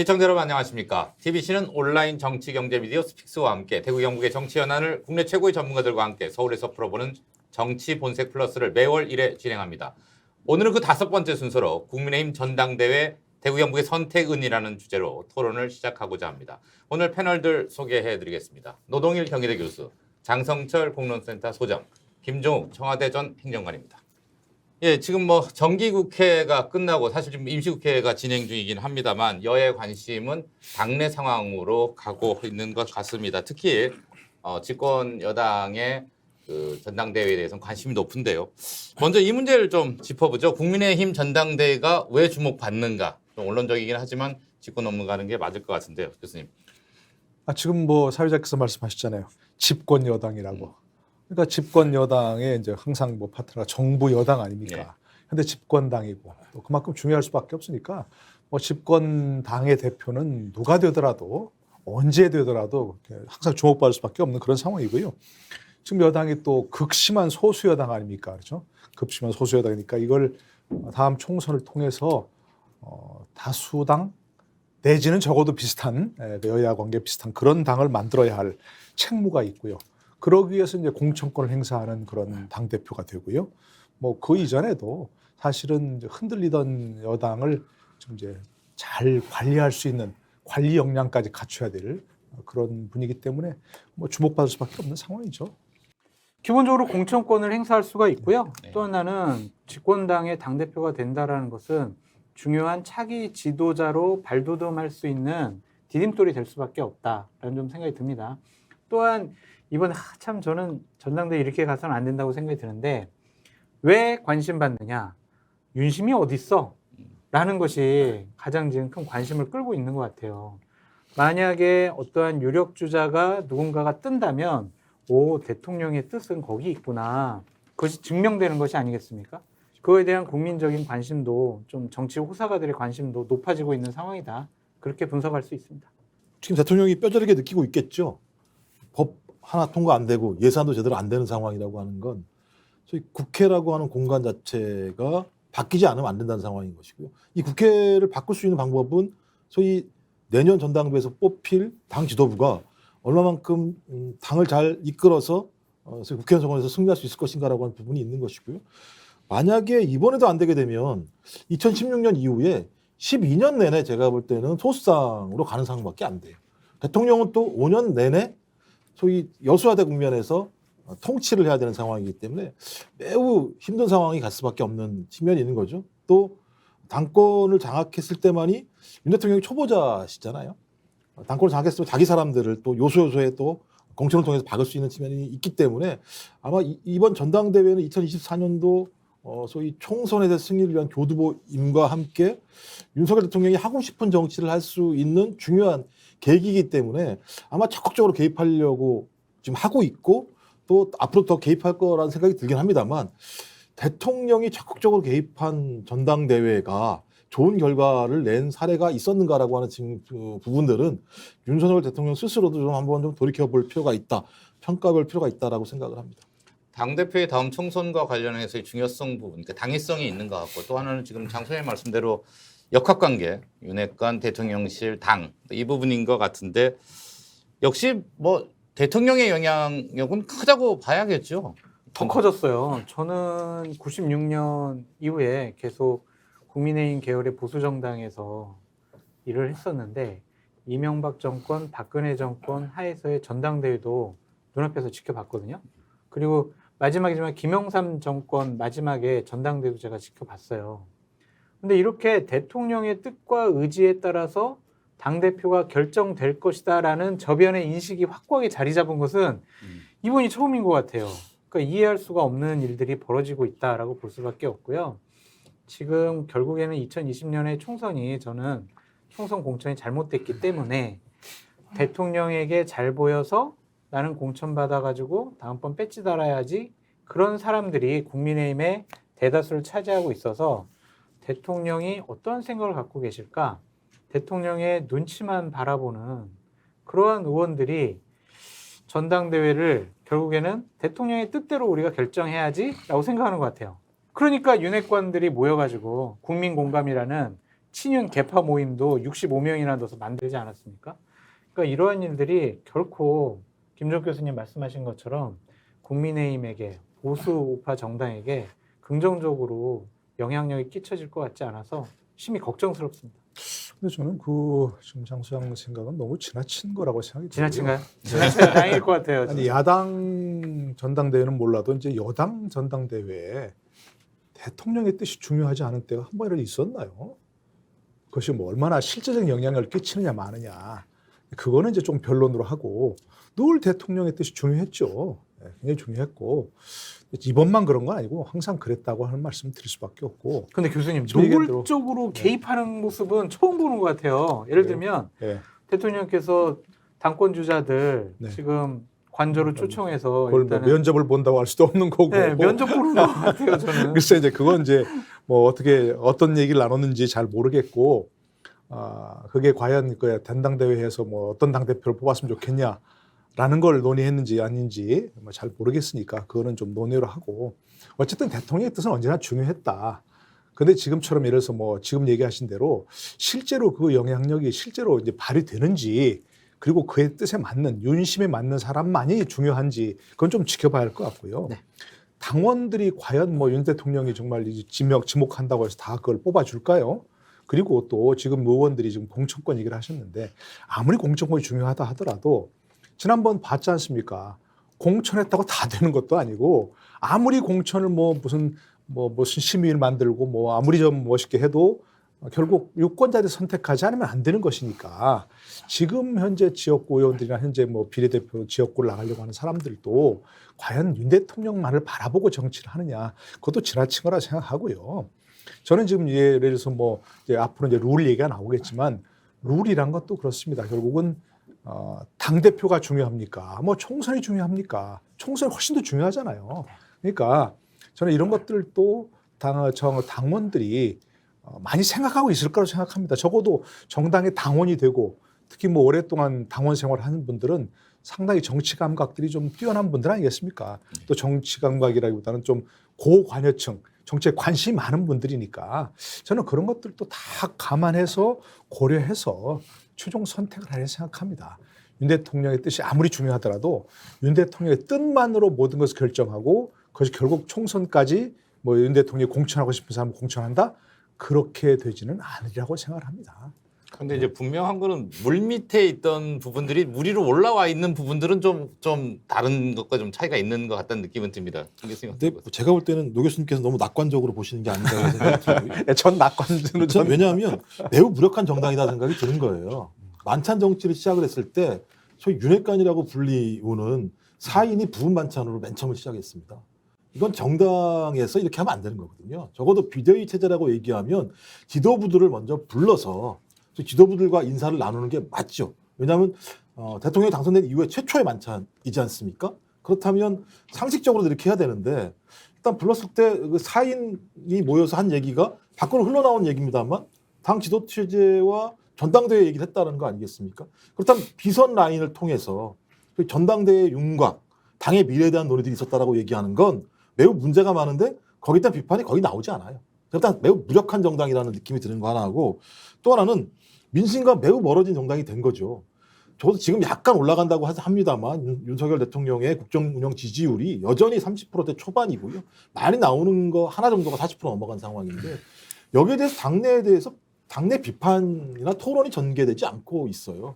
시청자 여러분 안녕하십니까. TBC는 온라인 정치 경제 미디어 스픽스와 함께 대구 경북의 정치 현안을 국내 최고의 전문가들과 함께 서울에서 풀어보는 정치 본색 플러스를 매월 1회 진행합니다. 오늘은 그 5번째 순서로 국민의힘 전당대회 대구 경북의 선택은이라는 주제로 토론을 시작하고자 합니다. 오늘 패널들 소개해드리겠습니다. 노동일 경희대 교수, 장성철 공론센터 소장, 김종욱 청와대 전 행정관입니다. 예, 지금 뭐 정기국회가 끝나고 사실 지금 임시국회가 진행 중이긴 합니다만 여야의 관심은 당내 상황으로 가고 있는 것 같습니다. 특히 집권 여당의 그 전당대회에 대해서는 관심이 높은데요. 먼저 이 문제를 좀 짚어보죠. 국민의힘 전당대회가 왜 주목받는가? 좀 원론적이긴 하지만 짚고 넘어가는 게 맞을 것 같은데요, 교수님. 지금 뭐 사회자께서 말씀하셨잖아요. 집권 여당이라고. 그러니까 집권 여당의 이제 항상 뭐 파트너가 정부 여당 아닙니까? 네. 근데 집권당이고 또 그만큼 중요할 수밖에 없으니까 뭐 집권당의 대표는 누가 되더라도 언제 되더라도 항상 주목받을 수밖에 없는 그런 상황이고요. 지금 여당이 또 극심한 소수 여당 아닙니까? 그렇죠? 극심한 소수 여당이니까 이걸 다음 총선을 통해서 다수당 내지는 적어도 비슷한 여야 관계 비슷한 그런 당을 만들어야 할 책무가 있고요. 그러기 위해서 이제 공천권을 행사하는 그런 당 대표가 되고요. 뭐 그 이전에도 사실은 이제 흔들리던 여당을 좀 이제 잘 관리할 수 있는 관리 역량까지 갖춰야 될 그런 분이기 때문에 뭐 주목받을 수밖에 없는 상황이죠. 기본적으로 공천권을 행사할 수가 있고요. 네. 또 하나는 집권당의 당대표가 된다라는 것은 중요한 차기 지도자로 발돋움할 수 있는 디딤돌이 될 수밖에 없다라는 좀 생각이 듭니다. 또한 이번 참 저는 전당대회 이렇게 가서는 안 된다고 생각이 드는데 왜 관심 받느냐? 윤심이 어딨어? 라는 것이 가장 지금 큰 관심을 끌고 있는 것 같아요. 만약에 어떠한 유력 주자가 누군가가 뜬다면 대통령의 뜻은 거기 있구나. 그것이 증명되는 것이 아니겠습니까? 그거에 대한 국민적인 관심도 좀 정치 호사가들의 관심도 높아지고 있는 상황이다. 그렇게 분석할 수 있습니다. 지금 대통령이 뼈저리게 느끼고 있겠죠. 법 하나 통과 안 되고 예산도 제대로 안 되는 상황이라고 하는 건 소위 국회라고 하는 공간 자체가 바뀌지 않으면 안 된다는 상황인 것이고요. 이 국회를 바꿀 수 있는 방법은 소위 내년 전당대회에서 뽑힐 당 지도부가 얼마만큼 당을 잘 이끌어서 소위 국회의원 선거에서 승리할 수 있을 것인가라고 하는 부분이 있는 것이고요. 만약에 이번에도 안 되게 되면 2016년 이후에 12년 내내 제가 볼 때는 소수당으로 가는 상황밖에 안 돼요. 대통령은 또 5년 내내 소위 여수야대 국면에서 통치를 해야 되는 상황이기 때문에 매우 힘든 상황이 갈 수밖에 없는 측면이 있는 거죠. 또 당권을 장악했을 때만이 윤 대통령이 초보자시잖아요. 당권을 장악했으면 자기 사람들을 또 요소요소에 또 공천을 통해서 박을 수 있는 측면이 있기 때문에 아마 이번 전당대회는 2024년도 소위 총선에 대한 승리를 위한 교두보임과 함께 윤석열 대통령이 하고 싶은 정치를 할 수 있는 중요한 계기이기 때문에 아마 적극적으로 개입하려고 지금 하고 있고 또 앞으로 더 개입할 거라는 생각이 들긴 합니다만 대통령이 적극적으로 개입한 전당대회가 좋은 결과를 낸 사례가 있었는가라고 하는 지금 그 부분들은 윤석열 대통령 스스로도 좀 한번 좀 돌이켜볼 필요가 있다. 평가볼 필요가 있다라고 생각을 합니다. 당대표의 다음 총선과 관련해서의 중요성 부분, 그러니까 당위성이 있는 것 같고 또 하나는 지금 장 소장님 말씀대로 역학관계, 윤핵관, 대통령실, 당 이 부분인 것 같은데 역시 뭐 대통령의 영향력은 크다고 봐야겠죠. 더 커졌어요. 저는 96년 이후에 계속 국민의힘 계열의 보수정당에서 일을 했었는데 이명박 정권, 박근혜 정권 하에서의 전당대회도 눈앞에서 지켜봤거든요. 그리고 마지막이지만 김영삼 정권 마지막에 전당대회도 제가 지켜봤어요. 근데 이렇게 대통령의 뜻과 의지에 따라서 당대표가 결정될 것이다라는 저변의 인식이 확고하게 자리 잡은 것은 이번이 처음인 것 같아요. 그러니까 이해할 수가 없는 일들이 벌어지고 있다라고 볼 수밖에 없고요. 지금 결국에는 2020년의 총선이 저는 총선 공천이 잘못됐기 때문에 대통령에게 잘 보여서 나는 공천 받아가지고 다음번 배지 달아야지 그런 사람들이 국민의힘의 대다수를 차지하고 있어서 대통령이 어떤 생각을 갖고 계실까? 대통령의 눈치만 바라보는 그러한 의원들이 전당대회를 결국에는 대통령의 뜻대로 우리가 결정해야지라고 생각하는 것 같아요. 그러니까 윤핵관들이 모여가지고 국민공감이라는 친윤 개파 모임도 65명이나 넣어서 만들지 않았습니까? 그러니까 이러한 일들이 결코 김종 교수님 말씀하신 것처럼 국민의힘에게 보수 우파 정당에게 긍정적으로 영향력이 끼쳐질 것 같지 않아서 심히 걱정스럽습니다. 근데 저는 지금 장수양 생각은 너무 지나친 거라고 생각이 들어요. 지나친가요? 지나쳐야 다행일 것 같아요. 아니 야당 전당대회는 몰라도 이제 여당 전당대회에 대통령의 뜻이 중요하지 않은 때가 한 번이라도 있었나요? 그것이 뭐 얼마나 실제적 영향을 끼치느냐 마느냐 그거는 이제 좀 변론으로 하고 늘 대통령의 뜻이 중요했죠. 굉장히 중요했고 이번만 그런 건 아니고 항상 그랬다고 하는 말씀 드릴 수밖에 없고. 근데 교수님 지금 얘기한 대로- 노골적으로 개입하는 모습은 처음 보는 것 같아요. 예를 들면 예. 대통령께서 당권 주자들 네. 지금 관저로 초청해서 그걸 뭐 일단은 면접을 본다고 할 수도 없는 거고. 네, 면접 보는 것 같아요. 저는. 글쎄 이제 그건 이제 뭐 어떻게 어떤 얘기를 나눴는지 잘 모르겠고, 그게 과연 그 전당대회에서 뭐 어떤 당 대표를 뽑았으면 좋겠냐라는 걸 논의했는지 아닌지 뭐 잘 모르겠으니까 그거는 좀 논의를 하고 어쨌든 대통령의 뜻은 언제나 중요했다. 근데 지금처럼 예를 들어서 뭐 지금 얘기하신 대로 실제로 그 영향력이 실제로 이제 발휘되는지 그리고 그의 뜻에 맞는 윤심에 맞는 사람만이 중요한지 그건 좀 지켜봐야 할 것 같고요. 네. 당원들이 과연 뭐 윤 대통령이 정말 지목한다고 해서 다 그걸 뽑아줄까요? 그리고 또 지금 의원들이 지금 공천권 얘기를 하셨는데 아무리 공천권이 중요하다 하더라도 지난번 봤지 않습니까? 공천했다고 다 되는 것도 아니고 아무리 공천을 무슨 심의를 만들고 뭐 아무리 좀 멋있게 해도 결국 유권자들이 선택하지 않으면 안 되는 것이니까 지금 현재 지역구 의원들이나 현재 뭐 비례대표 지역구를 나가려고 하는 사람들도 과연 윤 대통령만을 바라보고 정치를 하느냐 그것도 지나친 거라 생각하고요. 저는 지금 예를 들어서 뭐 이제 앞으로 이제 룰 얘기가 나오겠지만 룰이란 것도 그렇습니다. 결국은 당 대표가 중요합니까? 뭐 총선이 중요합니까? 총선이 훨씬 더 중요하잖아요. 그러니까 저는 이런 것들도 당원들이 많이 생각하고 있을 거라고 생각합니다. 적어도 정당의 당원이 되고 특히 뭐 오랫동안 당원 생활을 하는 분들은 상당히 정치 감각들이 좀 뛰어난 분들 아니겠습니까? 또 정치 감각이라기보다는 좀 고관여층, 정치에 관심이 많은 분들이니까 저는 그런 것들도 다 감안해서 고려해서 최종 선택을 하려 생각합니다. 윤 대통령의 뜻이 아무리 중요하더라도 윤 대통령의 뜻만으로 모든 것을 결정하고 그것이 결국 총선까지 뭐 윤 대통령이 공천하고 싶은 사람을 공천한다? 그렇게 되지는 않으리라고 생각을 합니다. 근데 이제 분명한 거는 물 밑에 있던 부분들이 물 위로 올라와 있는 부분들은 좀 다른 것과 좀 차이가 있는 것 같다는 느낌은 듭니다. 근데 제가 볼 때는 노 교수님께서 너무 낙관적으로 보시는 게 아닌가 생각이 들고요. 전 낙관주는 왜냐하면 매우 무력한 정당이다 생각이 드는 거예요. 만찬 정치를 시작을 했을 때 소위 윤핵관이라고 불리우는 사인이 부분 만찬으로 맨 처음 시작했습니다. 이건 정당에서 이렇게 하면 안 되는 거거든요. 적어도 비대위 체제라고 얘기하면 지도부들을 먼저 불러서 지도부들과 인사를 나누는 게 맞죠. 왜냐하면 대통령이 당선된 이후에 최초의 만찬이지 않습니까? 그렇다면 상식적으로 이렇게 해야 되는데 일단 불렀을 때 그 사인이 모여서 한 얘기가 밖으로 흘러나온 얘기입니다만 당 지도 체제와 전당대회 얘기를 했다는 거 아니겠습니까? 그렇다면 비선 라인을 통해서 전당대회 윤곽, 당의 미래에 대한 논의들이 있었다라고 얘기하는 건 매우 문제가 많은데 거기에 대한 비판이 거의 나오지 않아요. 일단 매우 무력한 정당이라는 느낌이 드는 거 하나하고 또 하나는 민심과 매우 멀어진 정당이 된 거죠. 저도 지금 약간 올라간다고 합니다만 윤석열 대통령의 국정 운영 지지율이 여전히 30%대 초반이고요. 많이 나오는 거 하나 정도가 40% 넘어간 상황인데 여기에 대해서 당내 비판이나 토론이 전개되지 않고 있어요.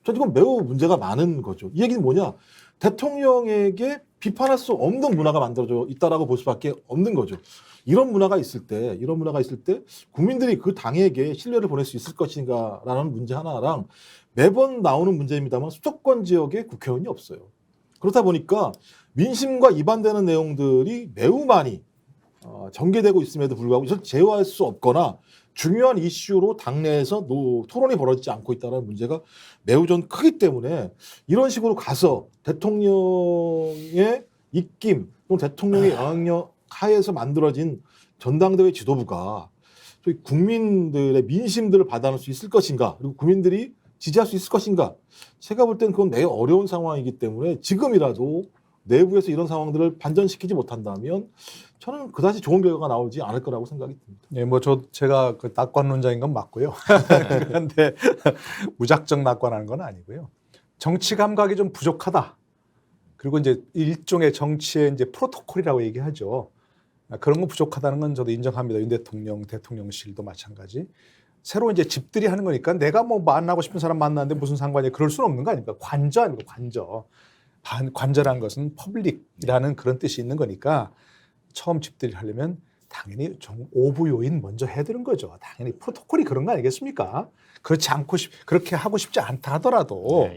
저 이건 매우 문제가 많은 거죠. 이 얘기는 뭐냐? 대통령에게 비판할 수 없는 문화가 만들어져 있다라고 볼 수밖에 없는 거죠. 이런 문화가 있을 때 국민들이 그 당에게 신뢰를 보낼 수 있을 것인가라는 문제 하나랑 매번 나오는 문제입니다만 수도권 지역에 국회의원이 없어요. 그렇다 보니까 민심과 이반되는 내용들이 매우 많이 전개되고 있음에도 불구하고 이걸 제어할 수 없거나 중요한 이슈로 당내에서 토론이 벌어지지 않고 있다는 문제가 매우 전 크기 때문에 이런 식으로 가서 대통령의 입김 또는 대통령의 영향력 하에서 만들어진 전당대회 지도부가 국민들의 민심들을 받아낼 수 있을 것인가 그리고 국민들이 지지할 수 있을 것인가 제가 볼 때는 그건 매우 어려운 상황이기 때문에 지금이라도 내부에서 이런 상황들을 반전시키지 못한다면 저는 그다지 좋은 결과가 나오지 않을 거라고 생각이 듭니다. 예, 뭐 제가 그 낙관론자인 건 맞고요. 그런데 무작정 낙관하는 건 아니고요. 정치 감각이 좀 부족하다. 그리고 이제 일종의 정치의 이제 프로토콜이라고 얘기하죠. 그런 건 부족하다는 건 저도 인정합니다. 윤 대통령, 대통령실도 마찬가지. 새로 이제 집들이 하는 거니까 내가 뭐 만나고 싶은 사람 만나는데 무슨 상관이야. 그럴 수는 없는 거 아닙니까? 관저 아닙니까? 관저. 관저라는 것은 퍼블릭이라는 그런 뜻이 있는 거니까 처음 집들이를 하려면 당연히 오부 요인 먼저 해야 되는 거죠. 당연히 프로토콜이 그런 거 아니겠습니까? 그렇지 않고 그렇게 하고 싶지 않다 하더라도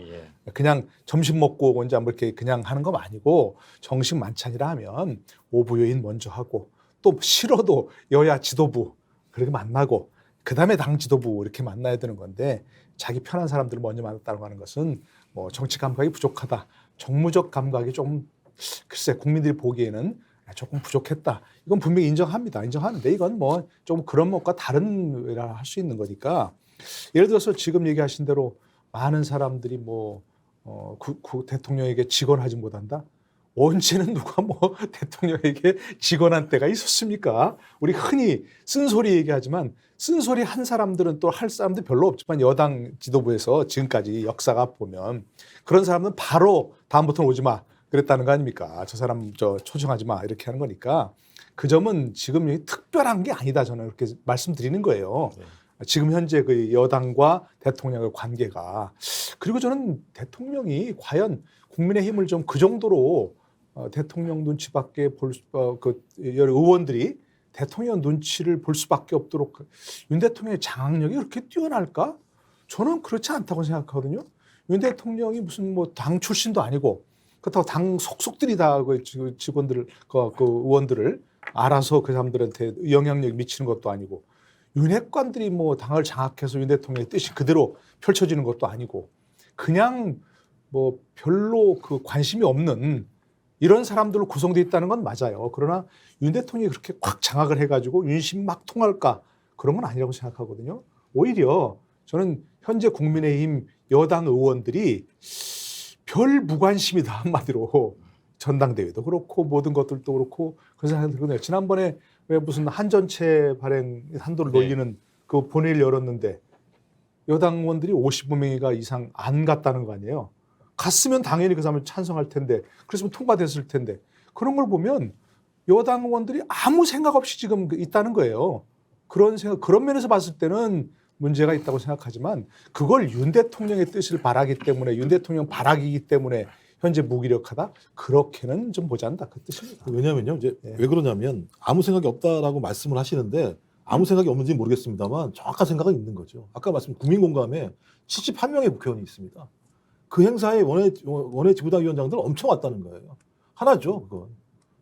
그냥 점심 먹고 언제 한번 이렇게 그냥 하는 거 아니고 정식 만찬이라 하면 오부 요인 먼저 하고 또 싫어도 여야 지도부 그렇게 만나고 그다음에 당 지도부 이렇게 만나야 되는 건데 자기 편한 사람들을 먼저 만났다고 하는 것은 뭐 정치 감각이 부족하다. 정무적 감각이 좀 글쎄 국민들이 보기에는 조금 부족했다. 이건 분명히 인정합니다. 인정하는데 이건 뭐 좀 그런 것과 다른 외라 할 수 있는 거니까 예를 들어서 지금 얘기하신 대로 많은 사람들이 뭐 대통령에게 직언하지 못한다. 언제는 누가 뭐 대통령에게 직언한 때가 있었습니까? 우리 흔히 쓴소리 얘기하지만 쓴소리 한 사람들은 또 할 사람도 별로 없지만 여당 지도부에서 지금까지 역사가 보면 그런 사람은 바로 다음부터는 오지 마 그랬다는 거 아닙니까? 저 사람 초청하지 마 이렇게 하는 거니까 그 점은 지금 특별한 게 아니다 저는 그렇게 말씀드리는 거예요. 네. 지금 현재 그 여당과 대통령의 관계가 그리고 저는 대통령이 과연 국민의힘을 좀 그 정도로 대통령 눈치밖에 의원들이 대통령 눈치를 볼 수밖에 없도록 윤 대통령의 장악력이 그렇게 뛰어날까? 저는 그렇지 않다고 생각하거든요. 윤 대통령이 무슨 뭐 당 출신도 아니고 그렇다고 당 속속들이 다 그 직원들을 그 의원들을 알아서 그 사람들한테 영향력 미치는 것도 아니고 윤핵관들이 뭐 당을 장악해서 윤 대통령의 뜻이 그대로 펼쳐지는 것도 아니고 그냥 뭐 별로 그 관심이 없는 이런 사람들로 구성되어 있다는 건 맞아요. 그러나 윤 대통령이 그렇게 꽉 장악을 해가지고 윤심 막 통할까 그런 건 아니라고 생각하거든요. 오히려 저는 현재 국민의힘 여당 의원들이 별 무관심이다 한마디로 전당대회도 그렇고 모든 것들도 그렇고 그런 생각이 들거든요. 지난번에 왜 무슨 한전체 발행 한도를 놀리는 그 본회의를 열었는데 여당 의원들이 55명이가 이상 안 갔다는 거 아니에요. 갔으면 당연히 그 사람을 찬성할 텐데 그랬으면 통과됐을 텐데 그런 걸 보면 여당 의원들이 아무 생각 없이 지금 있다는 거예요. 그런 면에서 봤을 때는 문제가 있다고 생각하지만 그걸 윤 대통령의 뜻을 바라기 때문에 윤 대통령 바라기이기 때문에 현재 무기력하다? 그렇게는 좀 보지 않는다. 그 뜻입니다. 왜냐면요. 이제 네. 왜 그러냐면 아무 생각이 없다라고 말씀을 하시는데 아무 생각이 없는지 모르겠습니다만 정확한 생각은 있는 거죠. 아까 말씀 국민공감에 71명의 국회의원이 있습니다. 그 행사에 원외 지구당 위원장들 엄청 왔다는 거예요. 하나죠. 그건.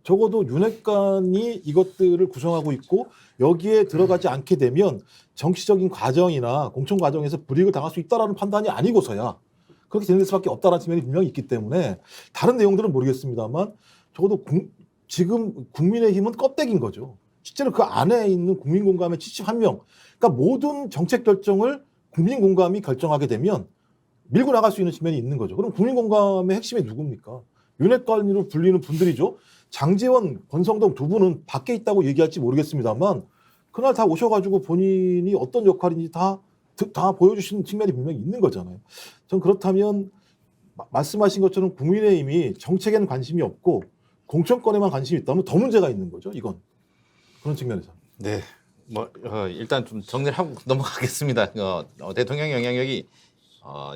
적어도 윤핵관이 이것들을 구성하고 있고 여기에 들어가지 않게 되면 정치적인 과정이나 공천 과정에서 불이익을 당할 수 있다라는 판단이 아니고서야 그렇게 되는 수밖에 없다는 측면이 분명히 있기 때문에 다른 내용들은 모르겠습니다만 적어도 지금 국민의힘은 껍데기인 거죠. 실제로 그 안에 있는 국민공감의 71명. 그러니까 모든 정책 결정을 국민공감이 결정하게 되면 밀고 나갈 수 있는 측면이 있는 거죠. 그럼 국민공감의 핵심이 누굽니까? 윤핵관으로 불리는 분들이죠. 장제원, 권성동 두 분은 밖에 있다고 얘기할지 모르겠습니다만 그날 다 오셔가지고 본인이 어떤 역할인지 다 보여주시는 측면이 분명히 있는 거잖아요. 전 그렇다면 말씀하신 것처럼 국민의힘이 정책에는 관심이 없고 공천권에만 관심이 있다면 더 문제가 있는 거죠. 이건 그런 측면에서. 네. 뭐 일단 좀 정리를 하고 넘어가겠습니다. 대통령 영향력이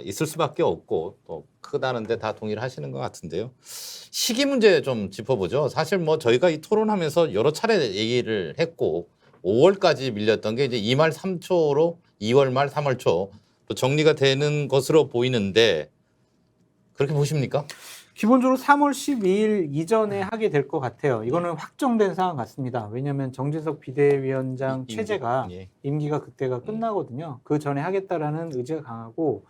있을 수밖에 없고 또 크다는데 다 동의를 하시는 것 같은데요. 시기 문제 좀 짚어보죠. 사실 뭐 저희가 이 토론하면서 여러 차례 얘기를 했고 5월까지 밀렸던 게 이제 2말 3초로 2월 말 3월 초 또 정리가 되는 것으로 보이는데 그렇게 보십니까? 기본적으로 3월 12일 이전에 하게 될 것 같아요. 이거는 확정된 상황 같습니다. 왜냐하면 정진석 비대위원장 체제가 임기가 그때가 끝나거든요. 그 전에 하겠다라는 의지가 강하고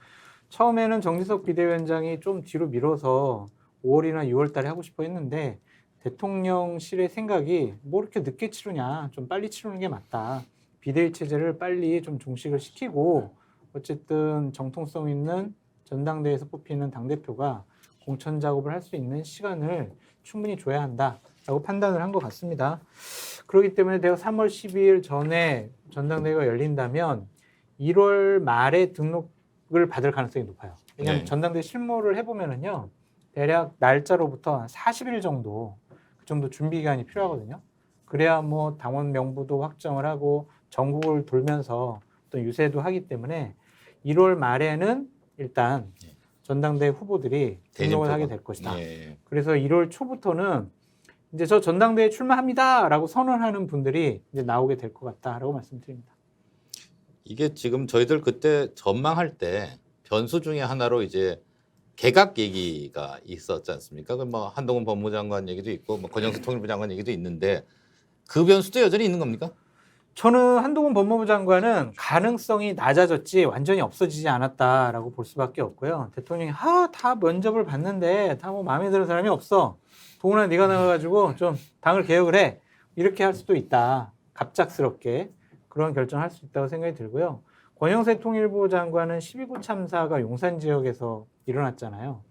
처음에는 정진석 비대위원장이 좀 뒤로 밀어서 5월이나 6월 달에 하고 싶어 했는데 대통령실의 생각이 뭐 이렇게 늦게 치르냐, 좀 빨리 치르는 게 맞다. 비대위 체제를 빨리 좀 종식을 시키고 어쨌든 정통성 있는 전당대회에서 뽑히는 당대표가 공천 작업을 할 수 있는 시간을 충분히 줘야 한다라고 판단을 한 것 같습니다. 그렇기 때문에 내가 3월 12일 전에 전당대회가 열린다면 1월 말에 등록을 받을 가능성이 높아요. 왜냐하면 네. 전당대회 실무를 해보면은요, 대략 날짜로부터 한 40일 정도 그 정도 준비 기간이 필요하거든요. 그래야 뭐 당원 명부도 확정을 하고 전국을 돌면서 또 유세도 하기 때문에 1월 말에는 일단 전당대회 후보들이 등록을 하게 될 것이다. 예. 그래서 1월 초부터는 이제 저 전당대회 출마합니다라고 선언하는 분들이 이제 나오게 될 것 같다라고 말씀드립니다. 이게 지금 저희들 그때 전망할 때 변수 중에 하나로 이제 개각 얘기가 있었지 않습니까? 그 뭐 한동훈 법무장관 얘기도 있고 뭐 권영세 통일부 장관 얘기도 있는데 그 변수도 여전히 있는 겁니까? 저는 한동훈 법무부 장관은 가능성이 낮아졌지 완전히 없어지지 않았다라고 볼 수밖에 없고요. 대통령이 다 면접을 봤는데 다 뭐 마음에 드는 사람이 없어. 동훈아 네가 나가가지고 좀 당을 개혁을 해. 이렇게 할 수도 있다. 갑작스럽게 그런 결정할 수 있다고 생각이 들고요. 권영세 통일부 장관은 12구 참사가 용산 지역에서 일어났잖아요.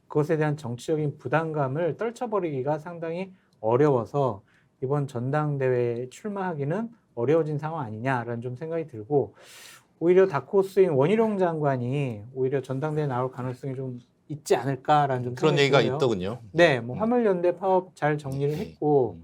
그것에 대한 정치적인 부담감을 떨쳐버리기가 상당히 어려워서 이번 전당대회에 출마하기는 어려워진 상황 아니냐라는 좀 생각이 들고, 오히려 다크호스인 원희룡 장관이 오히려 전당대회에 나올 가능성이 좀 있지 않을까라는 좀 그런 생각이 얘기가 들어요. 있더군요. 네, 뭐 화물연대 파업 잘 정리를 했고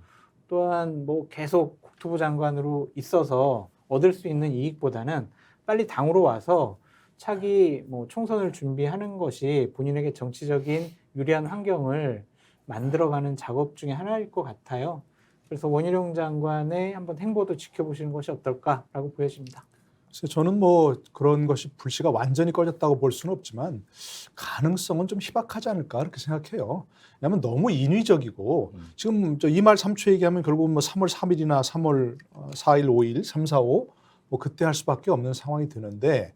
또한 뭐 계속 국토부 장관으로 있어서 얻을 수 있는 이익보다는 빨리 당으로 와서 차기 뭐 총선을 준비하는 것이 본인에게 정치적인 유리한 환경을 만들어가는 작업 중에 하나일 것 같아요. 그래서 원희룡 장관의 한번 행보도 지켜보시는 것이 어떨까라고 보여집니다. 그래서 저는 뭐 그런 것이 불씨가 완전히 꺼졌다고 볼 수는 없지만 가능성은 좀 희박하지 않을까 그렇게 생각해요. 왜냐하면 너무 인위적이고 지금 저 2말 3초 얘기하면 결국 뭐 3월 3일이나 3월 4일, 5일, 3, 4, 5 뭐 그때 할 수밖에 없는 상황이 드는데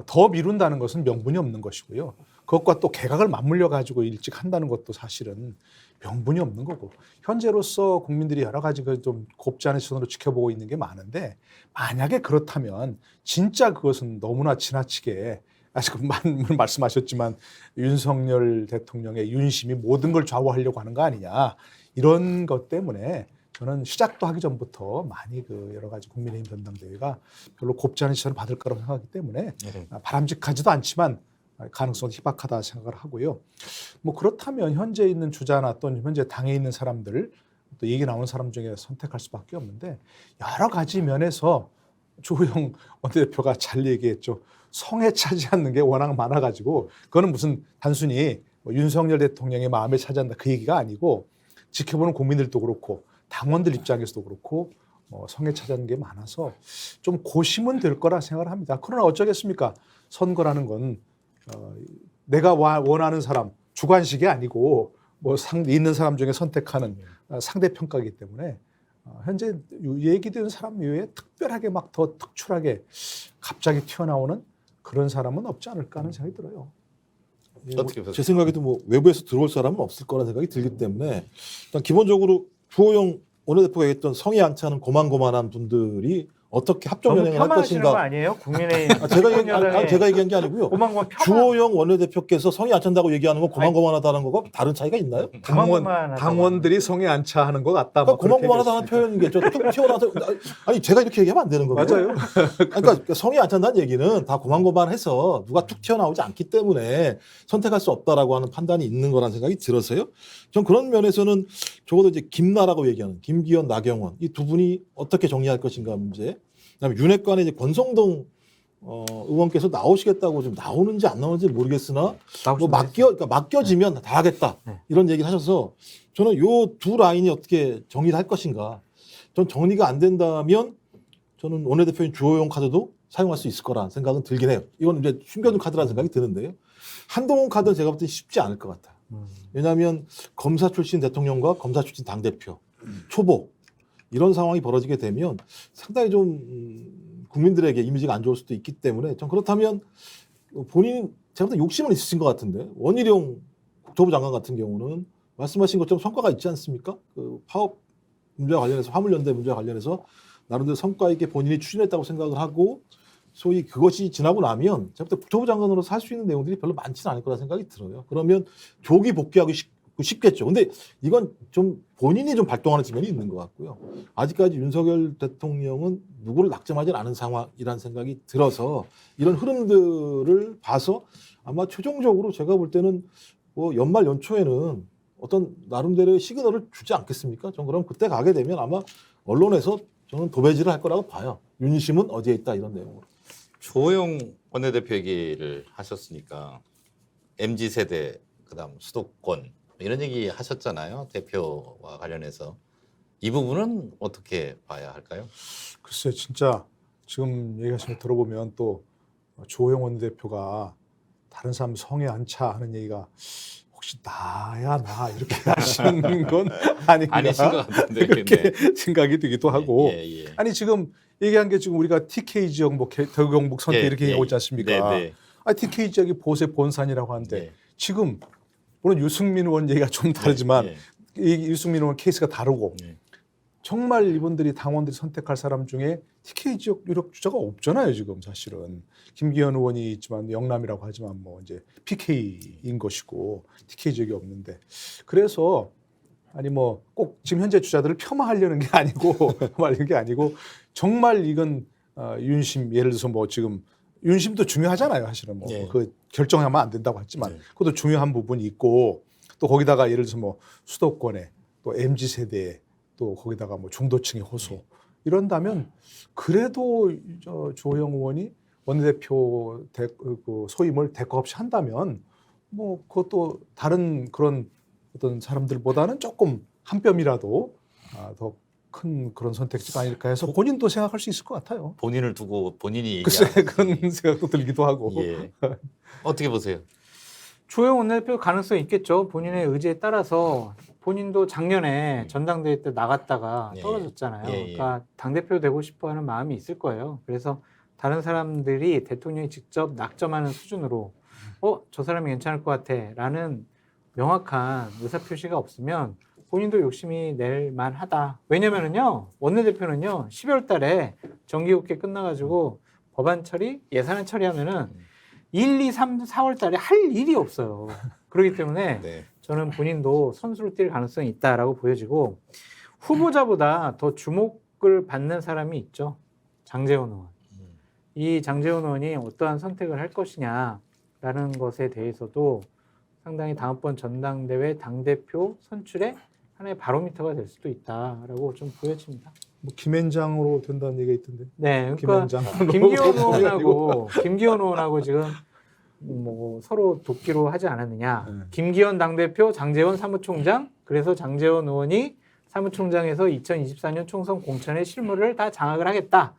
더 미룬다는 것은 명분이 없는 것이고요. 그것과 또 개각을 맞물려 가지고 일찍 한다는 것도 사실은 명분이 없는 거고 현재로서 국민들이 여러 가지 그 좀 곱지 않은 시선으로 지켜보고 있는 게 많은데 만약에 그렇다면 진짜 그것은 너무나 지나치게 지금 말씀하셨지만 윤석열 대통령의 윤심이 모든 걸 좌우하려고 하는 거 아니냐 이런 것 때문에 저는 시작도 하기 전부터 많이 그 여러 가지 국민의힘 전당대회가 별로 곱지 않은 시선을 받을 거라고 생각하기 때문에 바람직하지도 않지만 가능성은 희박하다 생각을 하고요. 뭐 그렇다면 현재 있는 주자나 또는 현재 당에 있는 사람들 또 얘기 나오는 사람 중에 선택할 수밖에 없는데 여러 가지 면에서 주호영 원내대표가 잘 얘기했죠. 성에 차지 않는 게 워낙 많아가지고 그거는 무슨 단순히 뭐 윤석열 대통령의 마음에 차지한다 그 얘기가 아니고 지켜보는 국민들도 그렇고 당원들 입장에서도 그렇고 성에 차지하는 게 많아서 좀 고심은 될 거라 생각을 합니다. 그러나 어쩌겠습니까? 선거라는 건 내가 원하는 사람 주관식이 아니고 뭐 있는 사람 중에 선택하는 상대평가이기 때문에 현재 얘기되는 사람 이외에 특별하게 막 더 특출하게 갑자기 튀어나오는 그런 사람은 없지 않을까 하는 생각이 들어요. 어떻게 보세요? 제 생각에도 뭐 외부에서 들어올 사람은 없을 거라는 생각이 들기 때문에 일단 기본적으로 주호영 원내대표가 얘기했던 성에 안 차는 고만고만한 분들이 어떻게 합종 너무 연행을 할 폄하하시는 거 것인가. 아니에요? 국민의힘 제가 얘기한 게 아니고요. 고만고만 주호영 원내대표께서 성이 안 찬다고 얘기하는 건 고만고만하다는 거가 다른 차이가 있나요? 당원들이 성에 안 차하는 것 같다. 그러니까 고만고만하다는 표현인 게 쭉 튀어나와서 아니 제가 이렇게 얘기하면 안 되는 거고요. 맞아요. 그러니까 성이 안 찬다는 얘기는 다 고만고만해서 누가 툭 튀어나오지 않기 때문에 선택할 수 없다라고 하는 판단이 있는 거라는 생각이 들어서요. 전 그런 면에서는 적어도 이제 김나라고 얘기하는 김기현, 나경원 이 두 분이 어떻게 정리할 것인가 문제. 그다음에 윤핵관의 이제 권성동 의원께서 나오시겠다고 좀 나오는지 안 나오는지 모르겠으나 뭐 그러니까 맡겨지면 다 하겠다 이런 얘기를 하셔서 저는 요 두 라인이 어떻게 정리를 할 것인가. 전 정리가 안 된다면 저는 원내대표인 주호영 카드도 사용할 수 있을 거라는 생각은 들긴 해요. 이건 이제 숨겨둔 카드라는 생각이 드는데요. 한동훈 카드는 제가 볼 때 쉽지 않을 것 같아요. 왜냐하면 검사 출신 대통령과 검사 출신 당대표 초보 이런 상황이 벌어지게 되면 상당히 좀 국민들에게 이미지가 안 좋을 수도 있기 때문에 전 그렇다면 본인 제가 볼 때 욕심은 있으신 것 같은데 원희룡 국토부 장관 같은 경우는 말씀하신 것처럼 성과가 있지 않습니까? 그 파업 문제와 관련해서 화물연대 문제와 관련해서 나름대로 성과 있게 본인이 추진했다고 생각을 하고 소위 그것이 지나고 나면 제가 볼 때 국토부 장관으로서 할 수 있는 내용들이 별로 많지는 않을 거라 생각이 들어요. 그러면 조기 복귀하기 쉽겠죠. 근데 이건 좀 본인이 좀 발동하는 측면이 있는 것 같고요. 아직까지 윤석열 대통령은 누구를 낙점하지 않은 상황이라는 생각이 들어서 이런 흐름들을 봐서 아마 최종적으로 제가 볼 때는 뭐 연말 연초에는 어떤 나름대로의 시그널을 주지 않겠습니까? 전 그럼 그때 가게 되면 아마 언론에서 저는 도배질을 할 거라고 봐요. 윤심은 어디에 있다 이런 내용으로. 조호영 원내대표 얘기를 하셨으니까 MZ세대 그다음 수도권 이런 얘기 하셨잖아요. 대표와 관련해서. 이 부분은 어떻게 봐야 할까요? 글쎄 진짜 지금 얘기하신 거 들어보면 또 조호영 원내대표가 다른 사람 성에 안 차 하는 얘기가 혹시 나야 나 이렇게 하시는 건 아닌가 아니신 것 같은데. 그렇게 생각이 들기도 하고 예. 아니 지금 얘기한 게 지금 우리가 TK 지역 뭐 대구 경북 선택 이렇게 얘기하고 있지 않습니까? 네. TK 지역이 보세 본산이라고 하는데 네. 지금 물론 유승민 의원 얘기가 좀 다르지만 네. 이 유승민 의원 케이스가 다르고 네. 정말 이분들이 당원들이 선택할 사람 중에 TK 지역 유력 주자가 없잖아요 지금 사실은. 김기현 의원이 있지만 영남이라고 하지만 뭐 이제 PK인 것이고 TK 지역이 없는데 그래서 아니 뭐 꼭 지금 현재 주자들을 폄하하려는 게 아니고 말하는 게 아니고 정말 이건 윤심 예를 들어서 뭐 지금 윤심도 중요하잖아요 사실은 뭐 네. 그 결정하면 안 된다고 했지만 네. 그것도 중요한 부분이 있고 또 거기다가 예를 들어서 뭐 수도권에 또 MZ 세대에 또 거기다가 뭐 중도층의 호소 이런다면 그래도 조호영 의원이 원내대표 그 소임을 대가 없이 한다면 뭐 그것도 다른 그런 어떤 사람들보다는 조금 한 뼘이라도 더 큰 그런 선택지가 아닐까 해서 본인도 생각할 수 있을 것 같아요. 본인을 두고 본인이 글쎄 얘기하는 그런 생각도 들기도 하고. 예. 어떻게 보세요? 조영 원내대표 가능성이 있겠죠. 본인의 의지에 따라서 본인도 작년에 전당대회 때 나갔다가 예. 떨어졌잖아요. 예. 그러니까 당대표 되고 싶어하는 마음이 있을 거예요. 그래서 다른 사람들이 대통령이 직접 낙점하는 수준으로 저 사람이 괜찮을 것 같아 라는 명확한 의사표시가 없으면 본인도 욕심이 낼 만하다. 왜냐면은요 원내대표는요 12월 달에 정기국회 끝나가지고 법안 처리, 예산안 처리하면은 1, 2, 3, 4월 달에 할 일이 없어요. 그렇기 때문에 네. 저는 본인도 선수를 뛸 가능성이 있다라고 보여지고 후보자보다 더 주목을 받는 사람이 있죠. 장제원 의원. 이 장제원 의원이 어떠한 선택을 할 것이냐라는 것에 대해서도 상당히 다음번 전당대회 당대표 선출의 하나의 바로미터가 될 수도 있다라고 좀 보여집니다. 뭐 김앤장으로 된다는 얘기가 있던데. 네, 그러니까 김앤장으로. 김기현 의원하고 지금 뭐 서로 돕기로 하지 않았느냐. 네. 김기현 당대표, 장제원 사무총장. 그래서 장제원 의원이 사무총장에서 2024년 총선 공천의 실무를 다 장악을 하겠다.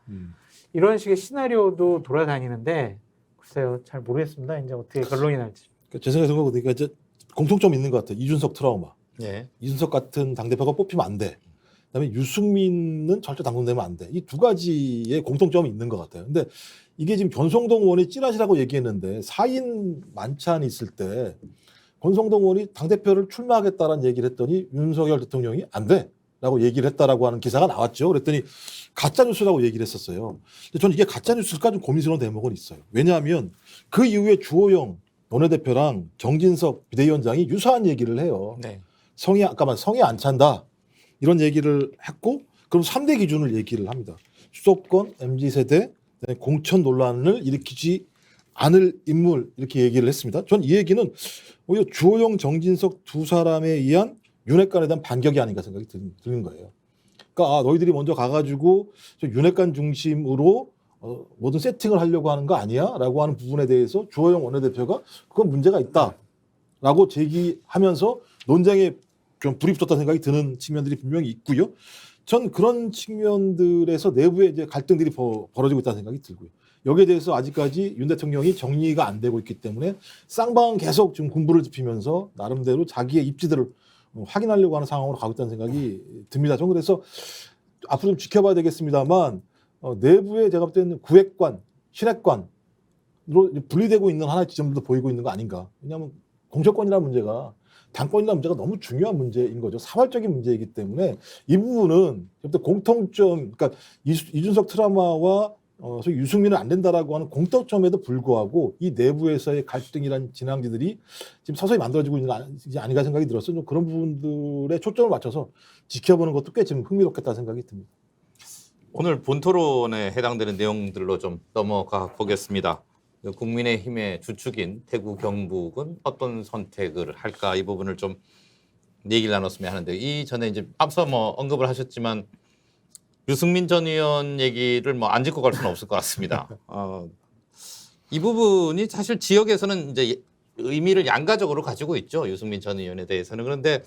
이런 식의 시나리오도 돌아다니는데 글쎄요, 잘 모르겠습니다. 이제 어떻게 결론이 날지. 그러니까 제 생각에 보니까 이제 공통점이 있는 것 같아요. 이준석 트라우마. 예. 이준석 같은 당대표가 뽑히면 안 돼. 그다음에 유승민은 절대 당선되면 안 돼. 이 두 가지의 공통점이 있는 것 같아요. 근데 이게 지금 권성동 의원이 찌라시라고 얘기했는데 4인 만찬이 있을 때 권성동 의원이 당대표를 출마하겠다라는 얘기를 했더니 윤석열 대통령이 안 돼. 라고 얘기를 했다라고 하는 기사가 나왔죠. 그랬더니 가짜뉴스라고 얘기를 했었어요. 근데 저는 이게 가짜뉴스일까 좀 고민스러운 대목은 있어요. 왜냐하면 그 이후에 주호영 원내대표랑 정진석 비대위원장이 유사한 얘기를 해요. 네. 성에 안 찬다. 이런 얘기를 했고 그럼 3대 기준을 얘기를 합니다. 수도권 MZ세대 공천 논란을 일으키지 않을 인물 이렇게 얘기를 했습니다. 전 이 얘기는 오히려 주호영 정진석 두 사람에 의한 윤핵관에 대한 반격이 아닌가 생각이 드는 거예요. 그러니까 너희들이 먼저 가가지고 윤핵관 중심으로 모든 세팅을 하려고 하는 거 아니야? 라고 하는 부분에 대해서 주호영 원내대표가 그건 문제가 있다라고 제기하면서 논쟁에 좀 불이 붙었다는 생각이 드는 측면들이 분명히 있고요. 전 그런 측면들에서 내부에 이제 갈등들이 벌어지고 있다는 생각이 들고요. 여기에 대해서 아직까지 윤 대통령이 정리가 안 되고 있기 때문에 쌍방은 계속 지금 군부를 짚으면서 나름대로 자기의 입지들을 확인하려고 하는 상황으로 가고 있다는 생각이 듭니다. 전 그래서 앞으로 좀 지켜봐야 되겠습니다만 내부에 제가 볼 때는 구획관, 실핵관으로 분리되고 있는 하나의 지점들도 보이고 있는 거 아닌가. 왜냐하면 공천권이라는 문제가 당권이라는 문제가 너무 중요한 문제인 거죠. 사활적인 문제이기 때문에 이 부분은 공통점, 그러니까 이준석 트라우마와 소위 유승민은 안 된다라고 하는 공통점에도 불구하고 이 내부에서의 갈등이란 진앙지들이 지금 서서히 만들어지고 있는 게 아닌가 생각이 들었어요. 좀 그런 부분들에 초점을 맞춰서 지켜보는 것도 꽤 지금 흥미롭겠다 생각이 듭니다. 오늘 본토론에 해당되는 내용들로 좀 넘어가 보겠습니다. 국민의힘의 주축인 대구 경북은 어떤 선택을 할까 이 부분을 좀 얘기를 나눴으면 하는데 이 전에 이제 앞서 뭐 언급을 하셨지만 유승민 전 의원 얘기를 뭐 안 짚고 갈 수는 없을 것 같습니다. 이 부분이 사실 지역에서는 이제 의미를 양가적으로 가지고 있죠. 유승민 전 의원에 대해서는. 그런데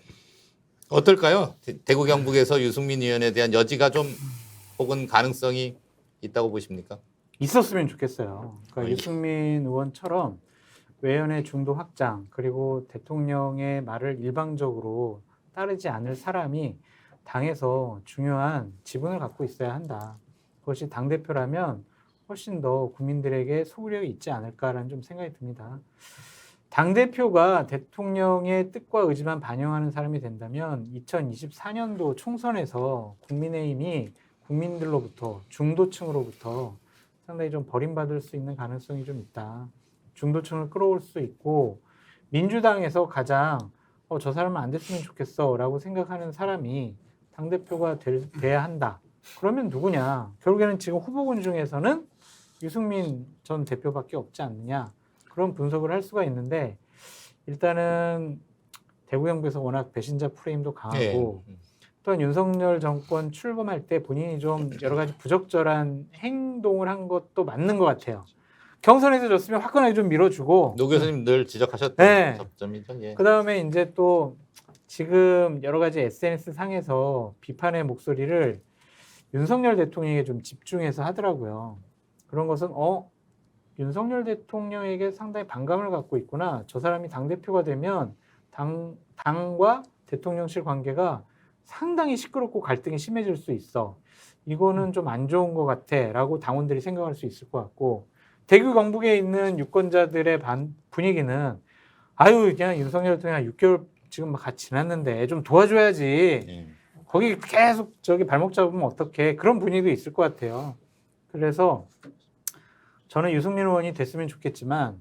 어떨까요? 대구 경북에서 유승민 의원에 대한 여지가 좀 혹은 가능성이 있다고 보십니까? 있었으면 좋겠어요. 그러니까 아, 유승민 의원처럼 외연의 중도 확장 그리고 대통령의 말을 일방적으로 따르지 않을 사람이 당에서 중요한 지분을 갖고 있어야 한다. 그것이 당대표라면 훨씬 더 국민들에게 소구력이 있지 않을까라는 좀 생각이 듭니다. 당대표가 대통령의 뜻과 의지만 반영하는 사람이 된다면 2024년도 총선에서 국민의힘이 국민들로부터 중도층으로부터 상당히 좀 버림받을 수 있는 가능성이 좀 있다. 중도층을 끌어올 수 있고 민주당에서 가장 저 사람은 안 됐으면 좋겠어 라고 생각하는 사람이 당대표가 돼야 한다. 그러면 누구냐? 결국에는 지금 후보군 중에서는 유승민 전 대표밖에 없지 않느냐. 그런 분석을 할 수가 있는데 일단은 대구 경북에서 워낙 배신자 프레임도 강하고 또한 윤석열 정권 출범할 때 본인이 좀 여러 가지 부적절한 행동을 한 것도 맞는 것 같아요. 경선에서 졌으면 화끈하게 좀 밀어주고 노 교수님 늘 지적하셨던 네. 접점이죠. 예. 그다음에 이제 또 지금 여러 가지 SNS 상에서 비판의 목소리를 윤석열 대통령에게 좀 집중해서 하더라고요. 그런 것은 윤석열 대통령에게 상당히 반감을 갖고 있구나. 저 사람이 당대표가 되면 당과 대통령실 관계가 상당히 시끄럽고 갈등이 심해질 수 있어. 이거는 좀 안 좋은 것 같아 라고 당원들이 생각할 수 있을 것 같고 대구 경북에 있는 유권자들의 분위기는 아유 그냥 윤석열 대통령 6개월 지금 막 같이 지났는데 좀 도와줘야지. 예. 거기 계속 저기 발목 잡으면 어떡해. 그런 분위기도 있을 것 같아요. 그래서 저는 유승민 의원이 됐으면 좋겠지만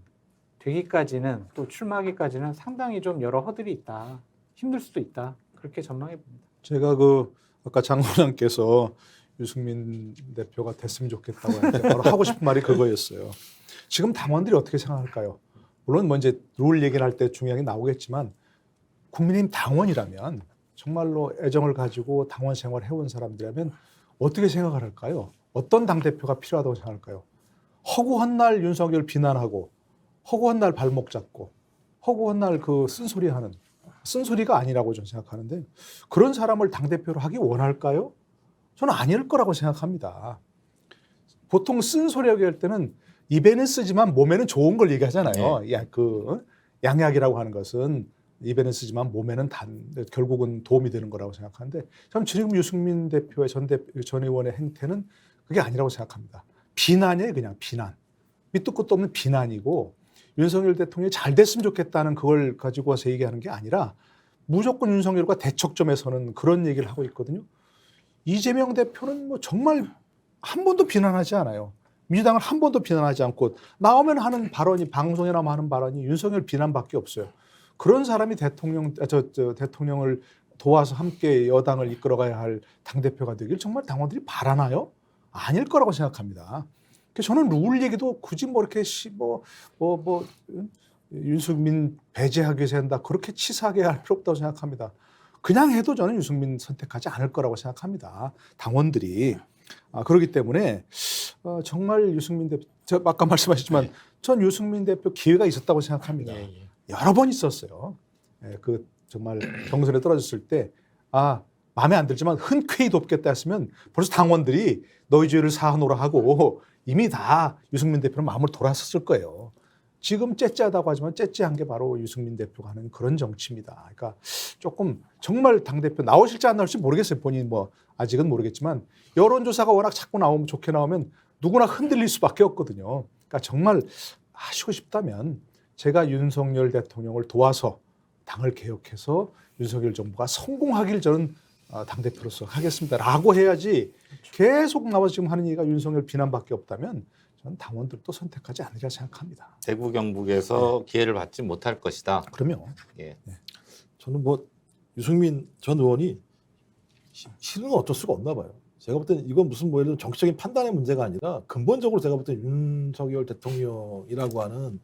되기까지는 또 출마하기까지는 상당히 좀 여러 허들이 있다. 힘들 수도 있다. 그렇게 전망해 봅니다. 제가 아까 장관님께서 유승민 대표가 됐으면 좋겠다고 하는데 바로 하고 싶은 말이 그거였어요. 지금 당원들이 어떻게 생각할까요? 물론 뭐 이제 룰 얘기를 할 때 중요하게 나오겠지만 국민의힘 당원이라면 정말로 애정을 가지고 당원 생활을 해온 사람들이라면 어떻게 생각을 할까요? 어떤 당대표가 필요하다고 생각할까요? 허구한 날 윤석열 비난하고 허구한 날 발목 잡고 허구한 날 쓴소리하는 쓴소리가 아니라고 저는 생각하는데 그런 사람을 당대표로 하기 원할까요? 저는 아닐 거라고 생각합니다. 보통 쓴소리하게 할 때는 입에는 쓰지만 몸에는 좋은 걸 얘기하잖아요. 양약이라고 하는 것은 입에는 쓰지만 몸에는 결국은 도움이 되는 거라고 생각하는데 저는 지금 유승민 대표의 전 의원의 행태는 그게 아니라고 생각합니다. 비난이에요. 그냥 비난. 밑도 끝도 없는 비난이고 윤석열 대통령이 잘 됐으면 좋겠다는 그걸 가지고 와서 얘기하는 게 아니라 무조건 윤석열과 대척점에 서는 그런 얘기를 하고 있거든요. 이재명 대표는 뭐 정말 한 번도 비난하지 않아요. 민주당을 한 번도 비난하지 않고 나오면 하는 발언이 방송에 나오면 하는 발언이 윤석열 비난밖에 없어요. 그런 사람이 대통령을 도와서 함께 여당을 이끌어가야 할 당대표가 되길 정말 당원들이 바라나요? 아닐 거라고 생각합니다. 그래서 저는 룰 얘기도 굳이 뭐 이렇게 윤승민 배제하기 위해서 한다 그렇게 치사하게 할 필요 없다고 생각합니다. 그냥 해도 저는 유승민 선택하지 않을 거라고 생각합니다. 당원들이. 그렇기 때문에 정말 유승민 대표, 제가 아까 말씀하셨지만 전 유승민 대표 기회가 있었다고 생각합니다. 여러 번 있었어요. 정말 경선에 떨어졌을 때 마음에 안 들지만 흔쾌히 돕겠다 했으면 벌써 당원들이 너희 죄를 사하노라 하고 이미 다 유승민 대표는 마음을 돌았었을 거예요. 지금 째째하다고 하지만 째째한 게 바로 유승민 대표가 하는 그런 정치입니다. 그러니까 조금 정말 당대표 나오실지 안 나올지 모르겠어요. 본인 아직은 모르겠지만 여론조사가 워낙 자꾸 좋게 나오면 누구나 흔들릴 수밖에 없거든요. 그러니까 정말 하시고 싶다면 제가 윤석열 대통령을 도와서 당을 개혁해서 윤석열 정부가 성공하길 저는 당대표로서 하겠습니다라고 해야지 계속 나와서 지금 하는 얘기가 윤석열 비난밖에 없다면 저는 당원들도 선택하지 않으리라 생각합니다. 대구 경북에서 기회를 받지 못할 것이다. 그럼요. 예. 저는 뭐 유승민 전 의원이 실은 어쩔 수가 없나 봐요. 제가 볼 때는 이건 무슨 뭐 예를 들어 정치적인 판단의 문제가 아니라 근본적으로 제가 볼 때 윤석열 대통령이라고 하는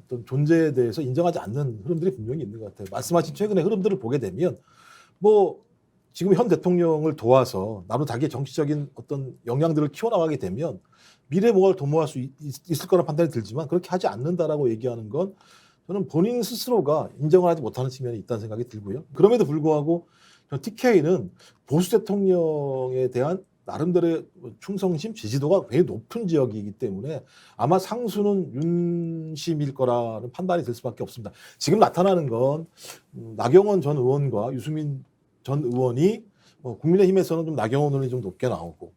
어떤 존재에 대해서 인정하지 않는 흐름들이 분명히 있는 것 같아요. 말씀하신 최근의 흐름들을 보게 되면 뭐 지금 현 대통령을 도와서 나도 자기의 정치적인 어떤 역량들을 키워나가게 되면 미래 뭔가를 도모할 수 있을 거라는 판단이 들지만 그렇게 하지 않는다라고 얘기하는 건 저는 본인 스스로가 인정을 하지 못하는 측면이 있다는 생각이 들고요. 그럼에도 불구하고 TK는 보수 대통령에 대한 나름대로의 충성심, 지지도가 굉장히 높은 지역이기 때문에 아마 상수는 윤심일 거라는 판단이 될 수밖에 없습니다. 지금 나타나는 건 나경원 전 의원과 유승민 전 의원이 국민의힘에서는 좀 나경원 의원이 좀 높게 나오고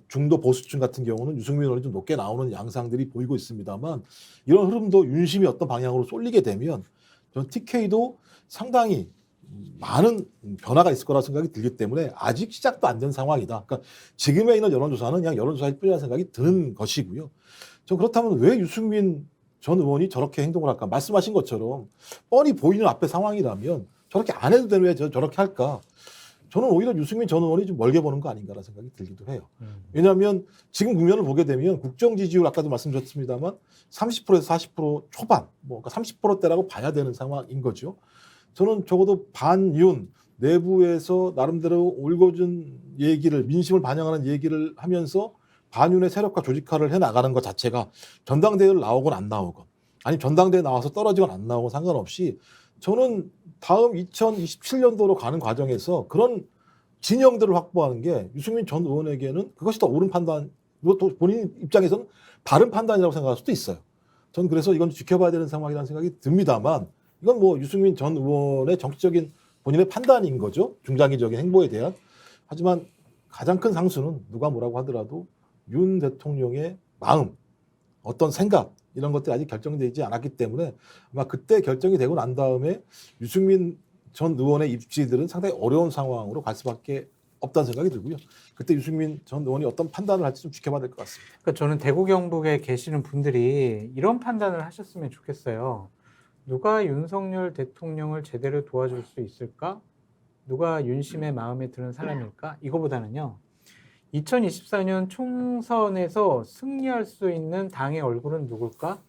중도 보수층 같은 경우는 유승민 의원이 좀 높게 나오는 양상들이 보이고 있습니다만 이런 흐름도 윤심이 어떤 방향으로 쏠리게 되면 전 TK도 상당히 많은 변화가 있을 거라 생각이 들기 때문에 아직 시작도 안 된 상황이다. 그러니까 지금에 있는 여론조사는 그냥 여론조사일 뿐이라는 생각이 드는 것이고요. 저 그렇다면 왜 유승민 전 의원이 저렇게 행동을 할까? 말씀하신 것처럼 뻔히 보이는 앞에 상황이라면 저렇게 안 해도 되는 왜 저렇게 할까? 저는 오히려 유승민 전 의원이 좀 멀게 보는 거 아닌가라는 생각이 들기도 해요. 왜냐하면 지금 국면을 보게 되면 국정 지지율 아까도 말씀드렸습니다만 30%에서 40% 초반, 뭐 그러니까 30%대라고 봐야 되는 상황인 거죠. 저는 적어도 반윤 내부에서 나름대로 올곧은 얘기를 민심을 반영하는 얘기를 하면서 반윤의 세력화 조직화를 해나가는 것 자체가 전당대회를 나오건 안 나오건 아니 전당대회 나와서 떨어지건 안 나오건 상관없이 저는 다음 2027년도로 가는 과정에서 그런 진영들을 확보하는 게 유승민 전 의원에게는 그것이 더 옳은 판단, 또 본인 입장에서는 바른 판단이라고 생각할 수도 있어요. 저는 그래서 이건 지켜봐야 되는 상황이라는 생각이 듭니다만 이건 뭐 유승민 전 의원의 정치적인 본인의 판단인 거죠. 중장기적인 행보에 대한. 하지만 가장 큰 상수는 누가 뭐라고 하더라도 윤 대통령의 마음, 어떤 생각 이런 것들이 아직 결정되지 않았기 때문에 아마 그때 결정이 되고 난 다음에 유승민 전 의원의 입지들은 상당히 어려운 상황으로 갈 수밖에 없다는 생각이 들고요. 그때 유승민 전 의원이 어떤 판단을 할지 좀 지켜봐야 될 것 같습니다. 그러니까 저는 대구 경북에 계시는 분들이 이런 판단을 하셨으면 좋겠어요. 누가 윤석열 대통령을 제대로 도와줄 수 있을까? 누가 윤심의 마음에 드는 사람일까? 이거보다는요. 2024년 총선에서 승리할 수 있는 당의 얼굴은 누굴까?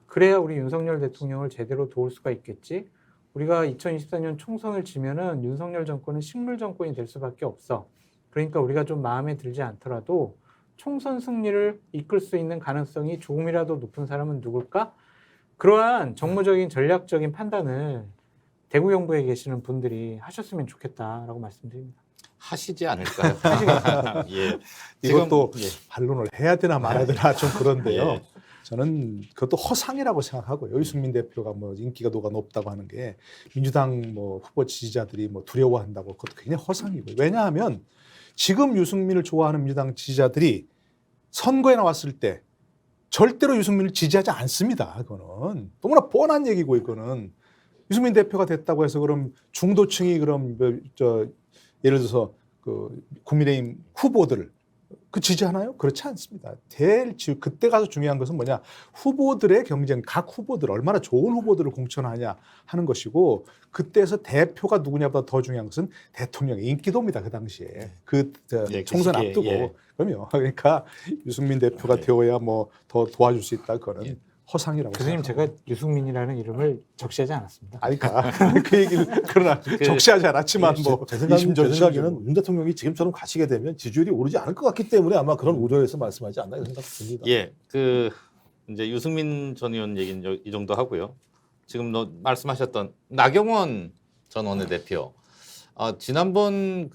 그래야 우리 윤석열 대통령을 제대로 도울 수가 있겠지. 우리가 2024년 총선을 지면은 윤석열 정권은 식물 정권이 될 수밖에 없어. 그러니까 우리가 좀 마음에 들지 않더라도 총선 승리를 이끌 수 있는 가능성이 조금이라도 높은 사람은 누굴까? 그러한 정무적인 전략적인 판단을 대구 경북에 계시는 분들이 하셨으면 좋겠다라고 말씀드립니다. 하시지 않을까요? 예. 이것도 예. 반론을 해야 되나 말아야 되나 좀 그런데요. 예. 저는 그것도 허상이라고 생각하고요. 유승민 대표가 뭐 인기가 높다고 하는 게 민주당 뭐 후보 지지자들이 뭐 두려워한다고 그것도 굉장히 허상이고요. 왜냐하면 지금 유승민을 좋아하는 민주당 지지자들이 선거에 나왔을 때 절대로 유승민을 지지하지 않습니다. 그거는 너무나 뻔한 얘기고 이거는 유승민 대표가 됐다고 해서 그럼 중도층이 그럼 예를 들어서 그 국민의힘 후보들을 지지하나요? 그렇지 않습니다. 그때 가서 중요한 것은 뭐냐? 후보들의 경쟁, 각 후보들 얼마나 좋은 후보들을 공천하냐 하는 것이고 그때에서 대표가 누구냐보다 더 중요한 것은 대통령의 인기도입니다. 그 당시에 예, 총선 그 시기에, 앞두고 예. 그럼요. 그러니까 유승민 대표가 되어야 뭐 더 도와줄 수 있다. 그거는 예. 허상이라고 교수님 생각합니다. 제가 유승민이라는 이름을 적시하지 않았습니다. 아니까 그 얘기를 그러나 적시하지 않았지만 뭐 제 이심전심이죠. 생각에는 윤 대통령이 지금처럼 가시게 되면 지지율이 오르지 않을 것 같기 때문에 아마 그런 우려에서 말씀하지 않나 이런 생각이 듭니다. 예, 이제 유승민 전 의원 얘기는 이 정도 하고요. 지금 말씀하셨던 나경원 전 원내대표, 지난번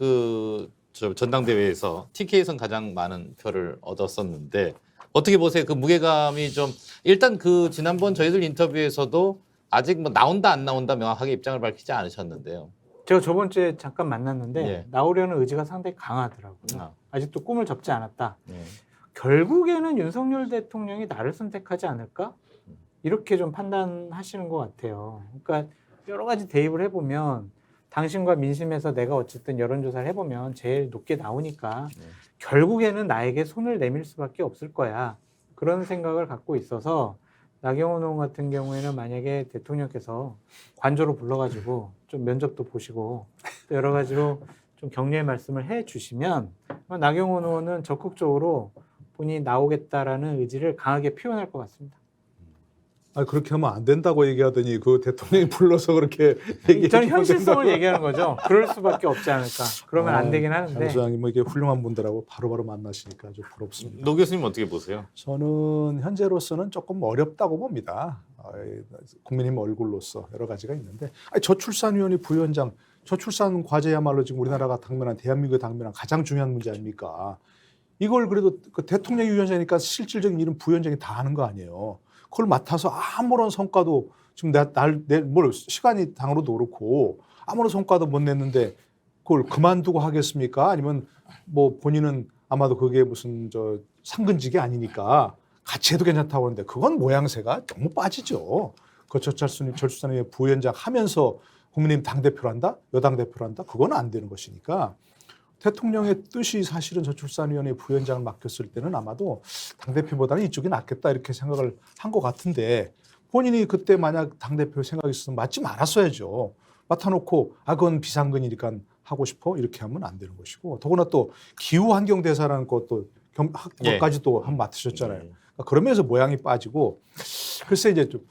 전당대회에서 TK에선 가장 많은 표를 얻었었는데 어떻게 보세요? 그 무게감이 좀 일단 지난번 저희들 인터뷰에서도 아직 뭐 나온다 안 나온다 명확하게 입장을 밝히지 않으셨는데요. 제가 저번 주에 잠깐 만났는데 예. 나오려는 의지가 상당히 강하더라고요. 아. 아직도 꿈을 접지 않았다. 예. 결국에는 윤석열 대통령이 나를 선택하지 않을까? 이렇게 좀 판단하시는 것 같아요. 그러니까 여러 가지 대입을 해보면 당신과 민심에서 내가 어쨌든 여론조사를 해보면 제일 높게 나오니까 결국에는 나에게 손을 내밀 수밖에 없을 거야. 그런 생각을 갖고 있어서 나경원 의원 같은 경우에는 만약에 대통령께서 관저로 불러가지고 좀 면접도 보시고 또 여러 가지로 좀 격려의 말씀을 해 주시면 나경원 의원은 적극적으로 본인이 나오겠다라는 의지를 강하게 표현할 것 같습니다. 아 그렇게 하면 안 된다고 얘기하더니 그 대통령이 불러서 그렇게 얘기해 저는 주면 현실성을 된다고. 얘기하는 거죠. 그럴 수밖에 없지 않을까. 그러면 안 되긴 하는데. 장 소장님 뭐 이게 훌륭한 분들하고 바로바로 만나시니까 아주 부럽습니다. 노 교수님 어떻게 보세요? 저는 현재로서는 조금 어렵다고 봅니다. 국민의힘 얼굴로서 여러 가지가 있는데 저출산위원회 부위원장 저출산 과제야말로 지금 우리나라가 당면한 대한민국이 당면한 가장 중요한 문제 아닙니까? 이걸 그래도 그 대통령이 위원장이니까 실질적인 일은 부위원장이 다 하는 거 아니에요. 그걸 맡아서 아무런 성과도 지금 뭘 시간이 당으로도 그렇고 아무런 성과도 못 냈는데 그걸 그만두고 하겠습니까? 아니면 뭐 본인은 아마도 그게 무슨 저 상근직이 아니니까 같이 해도 괜찮다고 하는데 그건 모양새가 너무 빠지죠. 그 저출산위원회 부위원장 하면서 국민의힘 당대표를 한다? 여당 대표를 한다? 그건 안 되는 것이니까 대통령의 뜻이 사실은 저출산위원회 부위원장을 맡겼을 때는 아마도 당대표보다는 이쪽이 낫겠다 이렇게 생각을 한 것 같은데 본인이 그때 만약 당대표 생각이 있었으면 맡지 말았어야죠. 맡아놓고 그건 비상근이니까 하고 싶어 이렇게 하면 안 되는 것이고 더구나 또 기후환경대사라는 것도 그것까지도 한 맡으셨잖아요. 그러니까 그러면서 모양이 빠지고 글쎄 이제 좀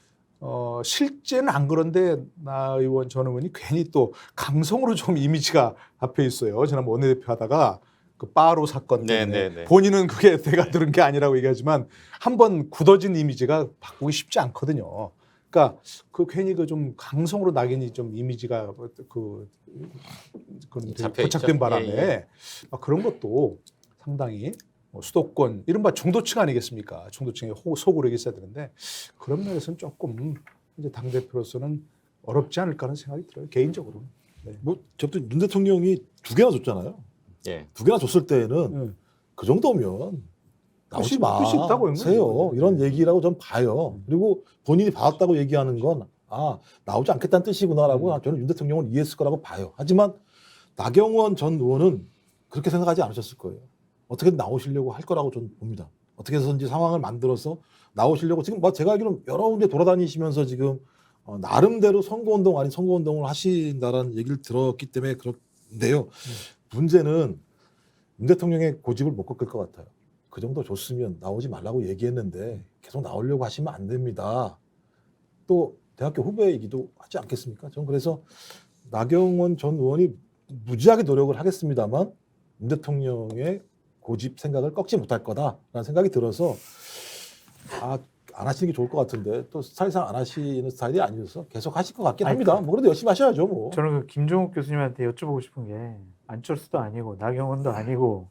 실제는 안 그런데 나 의원 전 의원이 괜히 또 감성으로 좀 이미지가 앞에 있어요. 지난번 원내대표 하다가 그 빠로 사건 때문에 본인은 그게 대가 들은 게 아니라고 얘기하지만 한번 굳어진 이미지가 바꾸기 쉽지 않거든요. 그러니까 그 괜히 그 좀 감성으로 낙인이 좀 이미지가 그 고착된 바람에 그런 것도 상당히 수도권 이른바 중도층 아니겠습니까? 중도층의 소구력이 있어야 되는데 그런 면에서는 조금 이제 당 대표로서는 어렵지 않을까 하는 생각이 들어요. 개인적으로는. 네. 뭐 저도 윤 대통령이 2개나 줬잖아요. 예. 2개나 줬을 때는 그 정도면 나오지 뜻이 있다고 마세요. 이런 얘기라고 전 봐요. 그리고 본인이 받았다고 얘기하는 건 나오지 않겠다는 뜻이구나라고 저는 윤 대통령은 이해했을 거라고 봐요. 하지만 나경원 전 의원은 그렇게 생각하지 않으셨을 거예요. 어떻게든 나오시려고 할 거라고 저는 봅니다. 어떻게 해서든지 상황을 만들어서 나오시려고 지금 뭐 제가 알기로는 여러 군데 돌아다니시면서 지금 나름대로 선거운동 아닌 선거운동을 하신다라는 얘기를 들었기 때문에 그런데요. 문제는 윤 대통령의 고집을 못 꺾을 것 같아요. 그 정도 줬으면 나오지 말라고 얘기했는데 계속 나오려고 하시면 안 됩니다. 또 대학교 후배이기도 하지 않겠습니까? 저는 그래서 나경원 전 의원이 무지하게 노력을 하겠습니다만 윤 대통령의 고집 생각을 꺾지 못할 거다라는 생각이 들어서 안 하시는 게 좋을 것 같은데 또 스타일상 안 하시는 스타일이 아니어서 계속 하실 것 같긴 합니다. 뭐 그래도 열심히 하셔야죠 뭐. 저는 그 김종욱 교수님한테 여쭤보고 싶은 게 안철수도 아니고 나경원도 아니고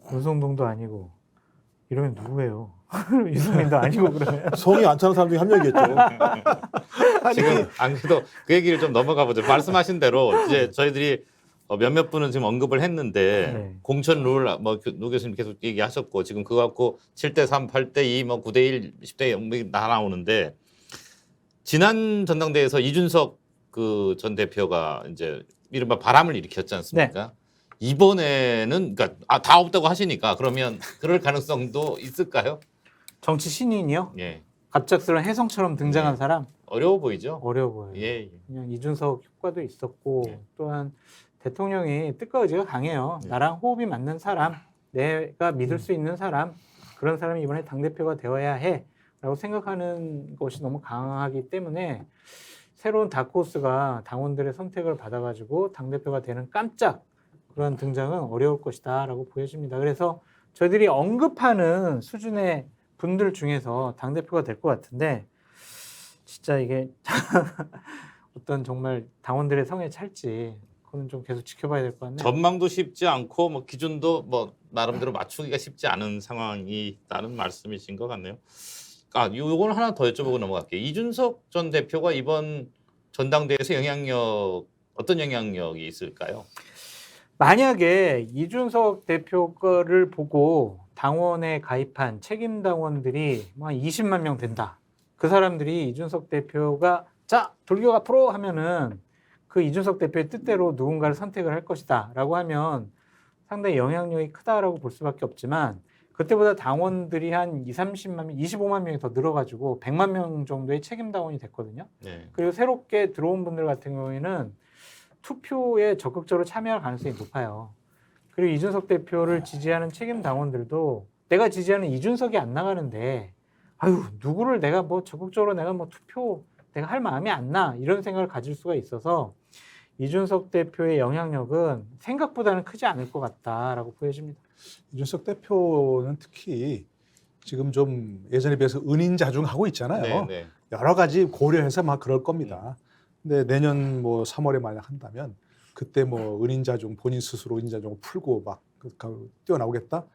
권성동도 아니고 이러면 누구예요? 유승민도 아니고 그러면 성이 안 차는 사람 중에 한 명이겠죠. 지금 안 그래도 그 얘기를 좀 넘어가 보죠. 말씀하신 대로 이제 저희들이 몇몇 분은 지금 언급을 했는데 네. 공천 룰 뭐 노 교수님 계속 얘기하셨고 지금 그거 갖고 7대3, 8대2, 뭐 9대1, 10대0 다 나오는데 지난 전당대회에서 이준석 그 전 대표가 이제 이른바 바람을 일으켰지 않습니까? 이번에는 그러니까 다 없다고 하시니까 그러면 그럴 가능성도 있을까요? 정치 신인이요? 예. 갑작스러운 혜성처럼 등장한 사람 어려워 보이죠? 어려워 보여요. 예. 그냥 이준석 효과도 있었고 예. 또한 대통령이 뜻과 의지가 강해요. 예. 나랑 호흡이 맞는 사람, 내가 믿을 수 있는 사람, 그런 사람이 이번에 당대표가 되어야 해라고 생각하는 것이 너무 강하기 때문에 새로운 다크호스가 당원들의 선택을 받아가지고 당대표가 되는 깜짝 그런 등장은 어려울 것이다라고 보여집니다. 그래서 저희들이 언급하는 수준의 분들 중에서 당대표가 될 것 같은데 진짜 이게 어떤 정말 당원들의 성에 찰지 그건 좀 계속 지켜봐야 될 것 같네요. 전망도 쉽지 않고 뭐 기준도 뭐 나름대로 맞추기가 쉽지 않은 상황이 있다는 말씀이신 것 같네요. 요거는 하나 더 여쭤보고 넘어갈게요. 이준석 전 대표가 이번 전당대회에서 어떤 영향력이 있을까요? 만약에 이준석 대표 거를 보고 당원에 가입한 책임 당원들이 한 20만 명 된다. 그 사람들이 이준석 대표가 자 돌격 앞으로 하면은 그 이준석 대표의 뜻대로 누군가를 선택을 할 것이다라고 하면 상당히 영향력이 크다라고 볼 수밖에 없지만 그때보다 당원들이 한 30만 명, 25만 명이 더 늘어가지고 100만 명 정도의 책임 당원이 됐거든요. 네. 그리고 새롭게 들어온 분들 같은 경우에는 투표에 적극적으로 참여할 가능성이 높아요. 그리고 이준석 대표를 지지하는 책임 당원들도 내가 지지하는 이준석이 안 나가는데 아유 누구를 내가 뭐 적극적으로 내가 뭐 투표 내가 할 마음이 안 나 이런 생각을 가질 수가 있어서 이준석 대표의 영향력은 생각보다는 크지 않을 것 같다라고 보여집니다. 이준석 대표는 특히 지금 좀 예전에 비해서 은인자중하고 있잖아요. 네, 네. 여러 가지 고려해서 막 그럴 겁니다. 근데 내년 뭐 3월에 만약 한다면 그때 뭐 은인자중 본인 스스로 은인자중을 풀고 막 뛰어나오겠다,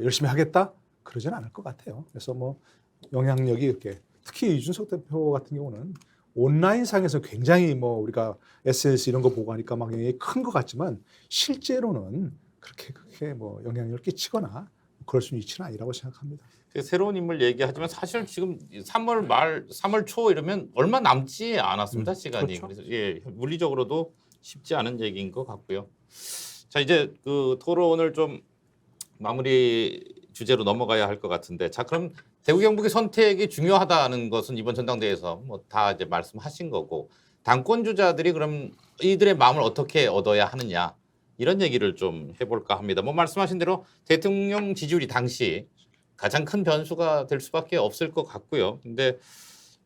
열심히 하겠다 그러지는 않을 것 같아요. 그래서 뭐 영향력이 이렇게 특히 이준석 대표 같은 경우는 온라인상에서 굉장히 뭐 우리가 SNS 이런 거 보고 하니까 막 영향이 큰 것 같지만 실제로는 그렇게 뭐 영향력을 끼치거나 그럴 수는 있지는 아니라고 생각합니다. 새로운 인물 얘기하지만 사실 지금 3월 말, 3월 초 이러면 얼마 남지 않았습니다. 시간이. 그렇죠. 그래서 예, 물리적으로도 쉽지 않은 얘기인 것 같고요. 자, 이제 그 토론을 좀 마무리 주제로 넘어가야 할 것 같은데, 자, 그럼 대구 경북의 선택이 중요하다는 것은 이번 전당대회에서 뭐 다 이제 말씀하신 거고, 당권 주자들이 그럼 이들의 마음을 어떻게 얻어야 하느냐 이런 얘기를 좀 해볼까 합니다. 뭐 말씀하신 대로 대통령 지지율이 당시 가장 큰 변수가 될 수밖에 없을 것 같고요. 근데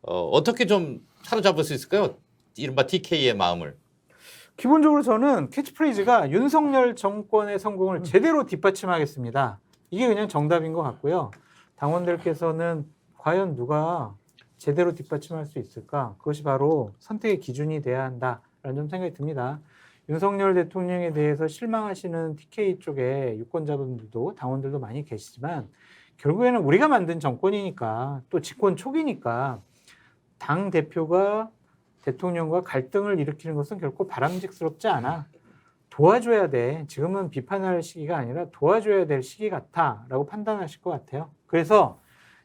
어떻게 좀 사로잡을 수 있을까요? 이른바 TK의 마음을. 기본적으로 저는 캐치프레이즈가 윤석열 정권의 성공을 제대로 뒷받침하겠습니다. 이게 그냥 정답인 것 같고요. 당원들께서는 과연 누가 제대로 뒷받침할 수 있을까? 그것이 바로 선택의 기준이 돼야 한다라는 좀 생각이 듭니다. 윤석열 대통령에 대해서 실망하시는 TK 쪽에 유권자분들도 당원들도 많이 계시지만 결국에는 우리가 만든 정권이니까 또 집권 초기니까 당 대표가 대통령과 갈등을 일으키는 것은 결코 바람직스럽지 않아. 도와줘야 돼. 지금은 비판할 시기가 아니라 도와줘야 될 시기 같아라고 판단하실 것 같아요. 그래서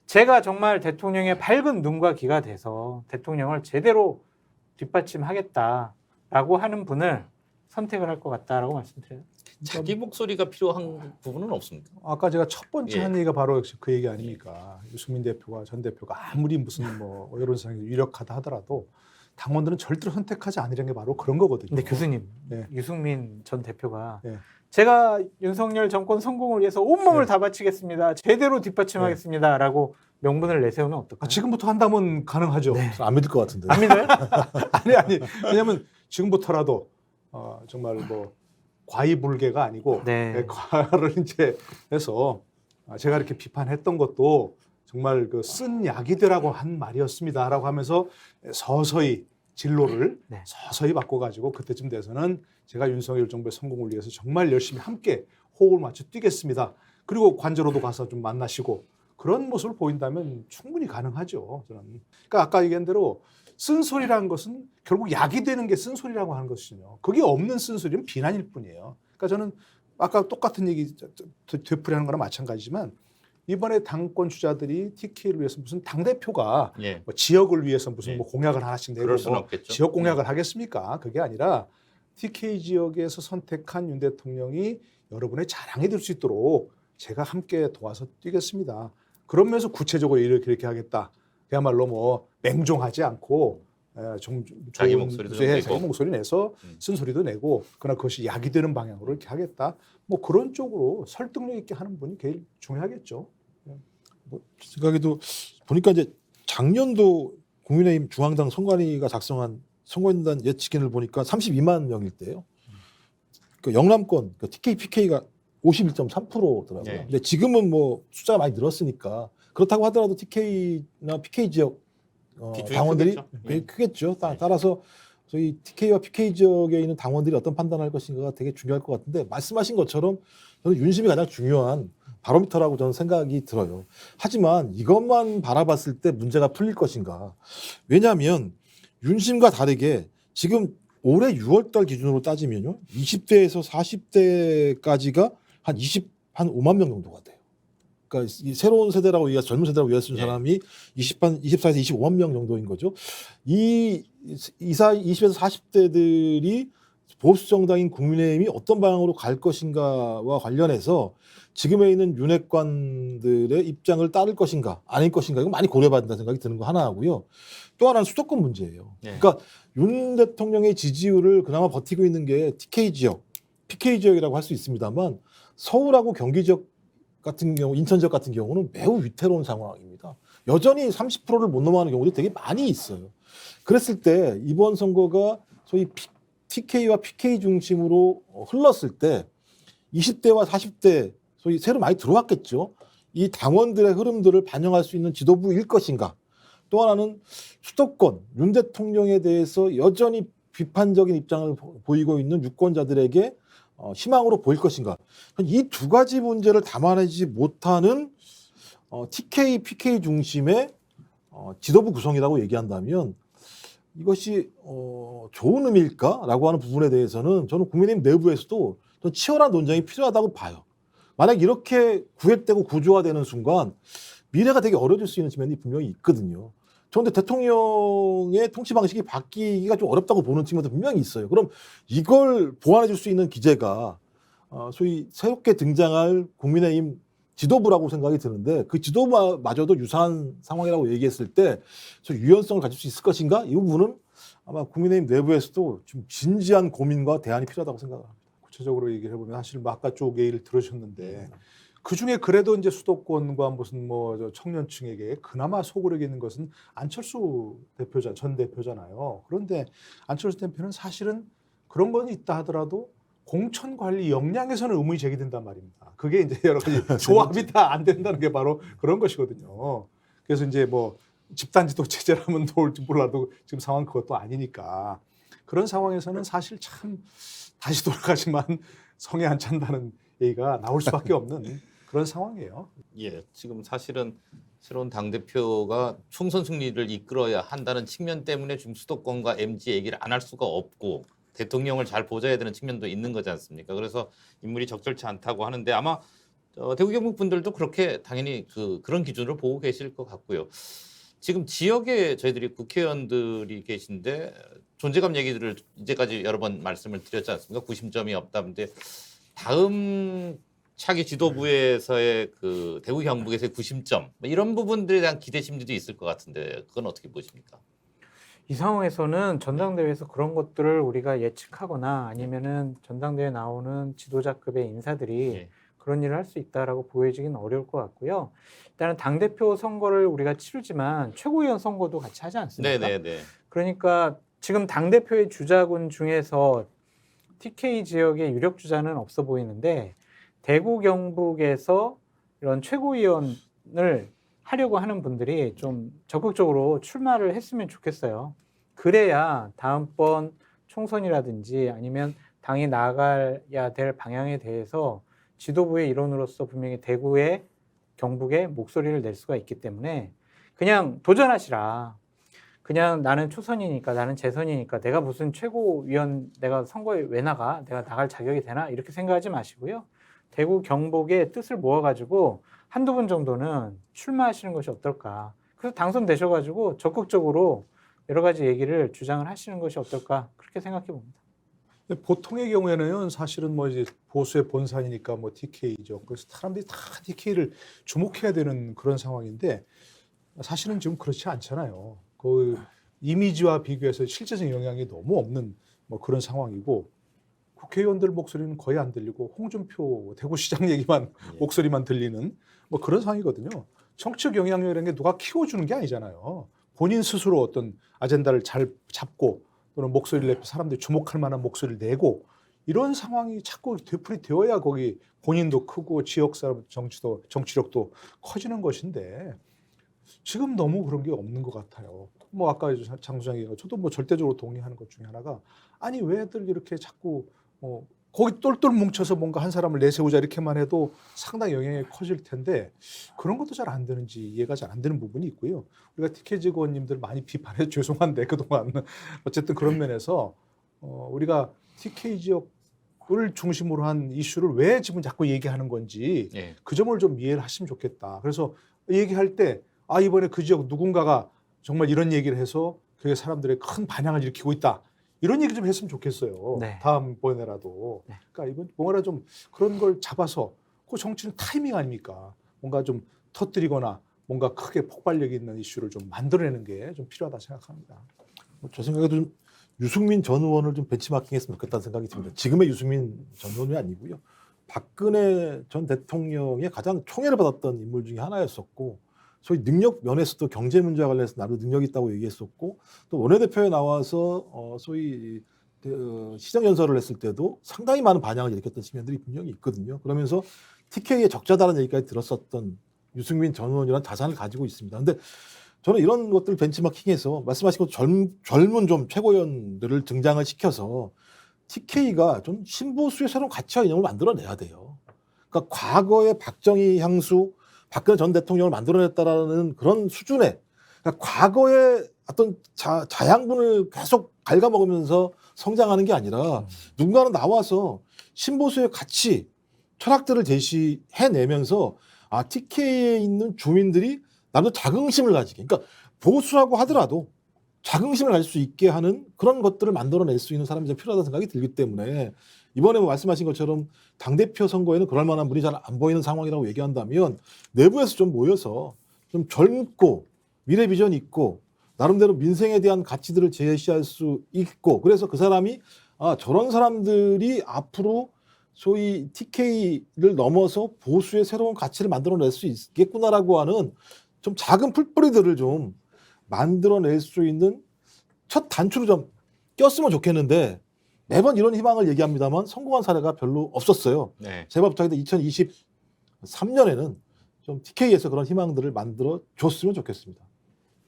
제가 정말 대통령의 밝은 눈과 귀가 돼서 대통령을 제대로 뒷받침하겠다라고 하는 분을 선택을 할 것 같다라고 말씀드려요. 자기 목소리가 필요한 부분은 없습니까? 아까 제가 첫 번째 예. 한 얘기가 바로 그 얘기 아닙니까? 유승민 대표가 전 대표가 아무리 무슨 뭐 여론상에서 유력하다 하더라도 당원들은 절대로 선택하지 않으려는 게 바로 그런 거거든요. 근데 교수님, 네. 유승민 전 대표가 네. 제가 윤석열 정권 성공을 위해서 온몸을 네. 다 바치겠습니다. 제대로 뒷받침하겠습니다라고 명분을 내세우면 어떨까요? 지금부터 한다면 가능하죠. 네. 안 믿을 것 같은데. 안 믿어요? 아니 왜냐하면 지금부터라도 정말 뭐 과이불개가 아니고 네. 과를 이제 해서 제가 이렇게 비판했던 것도 정말 그 쓴 약이 되라고 한 말이었습니다라고 하면서 서서히 진로를 네. 서서히 바꿔가지고 그때쯤 돼서는 제가 윤석열 정부의 성공을 위해서 정말 열심히 함께 호흡을 맞춰 뛰겠습니다. 그리고 관저로도 가서 좀 만나시고 그런 모습을 보인다면 충분히 가능하죠. 저는. 그러니까 아까 얘기한 대로 쓴소리라는 것은 결국 약이 되는 게 쓴소리라고 하는 것이요. 그게 없는 쓴소리는 비난일 뿐이에요. 그러니까 저는 아까 똑같은 얘기 되풀이하는 거랑 마찬가지지만 이번에 당권 주자들이 TK를 위해서 무슨 당대표가 예. 뭐 지역을 위해서 무슨 예. 뭐 공약을 하나씩 내고 그럴 수는 뭐 없겠죠. 지역 공약을 하겠습니까? 그게 아니라 TK 지역에서 선택한 윤 대통령이 여러분의 자랑이 될 수 있도록 제가 함께 도와서 뛰겠습니다. 그러면서 구체적으로 이렇게 하겠다. 그야말로 뭐 맹종하지 않고 자기 목소리도 좀 자기 내고. 목소리 내서 쓴소리도 내고 그러나 그것이 약이 되는 방향으로 이렇게 하겠다. 뭐 그런 쪽으로 설득력 있게 하는 분이 제일 중요하겠죠. 생각에도 보니까 이제 작년도 국민의힘 중앙당 선관위가 작성한 선거인단 예측인을 보니까 32만 명일 때예요. 그 영남권 그 TK, PK가 51.3%더라고요. 네. 근데 지금은 뭐 숫자가 많이 늘었으니까 그렇다고 하더라도 TK나 PK 지역 비중이 당원들이 크겠죠. 되게 예. 크겠죠. 따라서 저희 TK와 PK 지역에 있는 당원들이 어떤 판단을 할 것인가가 되게 중요할 것 같은데 말씀하신 것처럼 저는 윤심이 가장 중요한 바로미터라고 저는 생각이 들어요. 하지만 이것만 바라봤을 때 문제가 풀릴 것인가. 왜냐하면 윤심과 다르게 지금 올해 6월달 기준으로 따지면요. 20대에서 40대까지가 한 5만 명 정도가 돼요. 그러니까 이 새로운 세대라고 얘기해서 젊은 세대라고 얘기했던 예. 사람이 24에서 25만 명 정도인 거죠. 이 20에서 40대들이 보수 정당인 국민의힘이 어떤 방향으로 갈 것인가와 관련해서 지금에 있는 윤핵관들의 입장을 따를 것인가 아닐 것인가 이거 많이 고려받는다는 생각이 드는 거 하나 하고요. 또 하나는 수도권 문제예요. 예. 그러니까 윤 대통령의 지지율을 그나마 버티고 있는 게 TK 지역, PK 지역이라고 할 수 있습니다만 서울하고 경기 지역 같은 경우, 인천 지역 같은 경우는 매우 위태로운 상황입니다. 여전히 30%를 못 넘어가는 경우도 되게 많이 있어요. 그랬을 때 이번 선거가 소위 TK와 PK 중심으로 흘렀을 때 20대와 40대 소위 새로 많이 들어왔겠죠. 이 당원들의 흐름들을 반영할 수 있는 지도부일 것인가. 또 하나는 수도권 윤 대통령에 대해서 여전히 비판적인 입장을 보이고 있는 유권자들에게 희망으로 보일 것인가. 이 두 가지 문제를 담아내지 못하는 TK, PK 중심의 지도부 구성이라고 얘기한다면 이것이 좋은 의미일까라고 하는 부분에 대해서는 저는 국민의힘 내부에서도 좀 치열한 논쟁이 필요하다고 봐요. 만약 이렇게 구획되고 구조화되는 순간 미래가 되게 어려질 수 있는 측면이 분명히 있거든요. 그런데 대통령의 통치 방식이 바뀌기가 좀 어렵다고 보는 측면도 분명히 있어요. 그럼 이걸 보완해 줄 수 있는 기제가 소위 새롭게 등장할 국민의힘 지도부라고 생각이 드는데 그 지도부마저도 유사한 상황이라고 얘기했을 때 유연성을 가질 수 있을 것인가? 이 부분은 아마 국민의힘 내부에서도 좀 진지한 고민과 대안이 필요하다고 생각합니다. 구체적으로 얘기를 해보면 사실 뭐 아까 쭉 얘기를 들으셨는데 그 중에 그래도 이제 수도권과 무슨 뭐 저 청년층에게 그나마 소구력 있는 것은 안철수 전 대표잖아요. 그런데 안철수 대표는 사실은 그런 건 있다 하더라도 공천 관리 역량에서는 의문이 제기된단 말입니다. 그게 이제 여러 가지 조합이 다 안 된다는 게 바로 그런 것이거든요. 그래서 이제 뭐 집단지도 체제라면 도울지 몰라도 지금 상황 그것도 아니니까 그런 상황에서는 사실 참 다시 돌아가지만 성에 안 찬다는 얘기가 나올 수밖에 없는 그런 상황이에요. 예, 지금 사실은 새로운 당대표가 총선 승리를 이끌어야 한다는 측면 때문에 지금 수도권과 MG 얘기를 안 할 수가 없고 대통령을 잘 보좌해야 되는 측면도 있는 거지 않습니까? 그래서 인물이 적절치 않다고 하는데 아마 대구 경북 분들도 그렇게 당연히 그런 기준으로 보고 계실 것 같고요. 지금 지역에 저희들이 국회의원들이 계신데 존재감 얘기들을 이제까지 여러 번 말씀을 드렸지 않습니까? 구심점이 없다는데 다음 차기 지도부에서의 그 대구 경북에서의 구심점 뭐 이런 부분들에 대한 기대 심리도 있을 것 같은데 그건 어떻게 보십니까? 이 상황에서는 전당대회에서 그런 것들을 우리가 예측하거나 아니면은 전당대회에 나오는 지도자급의 인사들이 예. 그런 일을 할 수 있다라고 보여지기는 어려울 것 같고요. 일단은 당대표 선거를 우리가 치르지만 최고위원 선거도 같이 하지 않습니까? 네네네. 그러니까 지금 당대표의 주자군 중에서 TK 지역의 유력 주자는 없어 보이는데 대구 경북에서 이런 최고위원을 하려고 하는 분들이 좀 적극적으로 출마를 했으면 좋겠어요. 그래야 다음번 총선이라든지 아니면 당이 나아가야 될 방향에 대해서 지도부의 일원으로서 분명히 대구의 경북의 목소리를 낼 수가 있기 때문에 그냥 도전하시라. 그냥 나는 초선이니까 나는 재선이니까 내가 무슨 최고위원 내가 선거에 왜 나가? 내가 나갈 자격이 되나? 이렇게 생각하지 마시고요. 대구 경북의 뜻을 모아가지고 한두 분 정도는 출마하시는 것이 어떨까. 그래서 당선되셔가지고 적극적으로 여러 가지 얘기를 주장을 하시는 것이 어떨까. 그렇게 생각해 봅니다. 보통의 경우에는 사실은 뭐 이제 보수의 본산이니까 뭐 TK죠. 그래서 사람들이 다 TK를 주목해야 되는 그런 상황인데 사실은 지금 그렇지 않잖아요. 그 이미지와 비교해서 실제적 영향이 너무 없는 뭐 그런 상황이고 국회의원들 목소리는 거의 안 들리고 홍준표 대구시장 얘기만 목소리만 들리는 뭐 그런 상황이거든요. 정치적 영향력이라는 게 누가 키워주는 게 아니잖아요. 본인 스스로 어떤 아젠다를 잘 잡고 또는 목소리를 내고 사람들이 주목할 만한 목소리를 내고 이런 상황이 자꾸 되풀이되어야 거기 본인도 크고 지역 사람 정치력도 커지는 것인데 지금 너무 그런 게 없는 것 같아요. 뭐 아까 장 소장이 저도 뭐 절대적으로 동의하는 것 중에 하나가 아니 왜들 이렇게 자꾸 거기 똘똘 뭉쳐서 뭔가 한 사람을 내세우자 이렇게만 해도 상당히 영향이 커질 텐데 그런 것도 잘 안 되는지 이해가 잘 안 되는 부분이 있고요. 우리가 TK 직원님들 많이 비판해 죄송한데 그동안 어쨌든 그런 면에서 우리가 TK 지역 중심으로 한 이슈를 왜 지금 자꾸 얘기하는 건지 예. 그 점을 좀 이해를 하시면 좋겠다. 그래서 얘기할 때 이번에 그 지역 누군가가 정말 이런 얘기를 해서 그게 사람들의 큰 반향을 일으키고 있다. 이런 얘기 좀 했으면 좋겠어요. 네. 다음번에라도. 네. 그러니까 이번 뭔가 좀 그런 걸 잡아서 그 정치는 타이밍 아닙니까? 뭔가 좀 터뜨리거나 뭔가 크게 폭발력 있는 이슈를 좀 만들어내는 게 좀 필요하다 생각합니다. 제 생각에도 좀 유승민 전 의원을 좀 벤치마킹했으면 좋겠다는 생각이 듭니다. 지금의 유승민 전 의원이 아니고요. 박근혜 전 대통령의 가장 총애를 받았던 인물 중에 하나였었고, 소위 능력 면에서도 경제 문제와 관련해서 나름 능력이 있다고 얘기했었고, 또 원내대표에 나와서 소위 시정 연설을 했을 때도 상당히 많은 반향을 일으켰던 측면들이 분명히 있거든요. 그러면서 TK의 적자다라는 얘기까지 들었었던 유승민 전 의원이라는 자산을 가지고 있습니다. 근데 저는 이런 것들 벤치마킹해서 말씀하신 것 젊은 좀 최고위원들을 등장을 시켜서 TK가 좀 신보수의 새로운 가치와 이념을 만들어내야 돼요. 그러니까 과거의 박정희 향수, 박근혜 전 대통령을 만들어냈다라는 그런 수준의, 그러니까 과거의 어떤 자양분을 계속 갉아먹으면서 성장하는 게 아니라 누군가는 나와서 신보수의 가치, 철학들을 제시해내면서 TK에 있는 주민들이 나도 자긍심을 가지게, 그러니까 보수라고 하더라도 자긍심을 가질 수 있게 하는 그런 것들을 만들어낼 수 있는 사람이 좀 필요하다는 생각이 들기 때문에 이번에 말씀하신 것처럼 당대표 선거에는 그럴 만한 분이 잘 안 보이는 상황이라고 얘기한다면 내부에서 좀 모여서 좀 젊고 미래 비전이 있고 나름대로 민생에 대한 가치들을 제시할 수 있고, 그래서 그 사람이 저런 사람들이 앞으로 소위 TK를 넘어서 보수의 새로운 가치를 만들어낼 수 있겠구나라고 하는 좀 작은 풀뿌리들을 좀 만들어낼 수 있는 첫 단추로 좀 꼈으면 좋겠는데 매번 이런 희망을 얘기합니다만 성공한 사례가 별로 없었어요. 네. 제발 부탁인데 2023년에는 좀 TK에서 그런 희망들을 만들어 줬으면 좋겠습니다.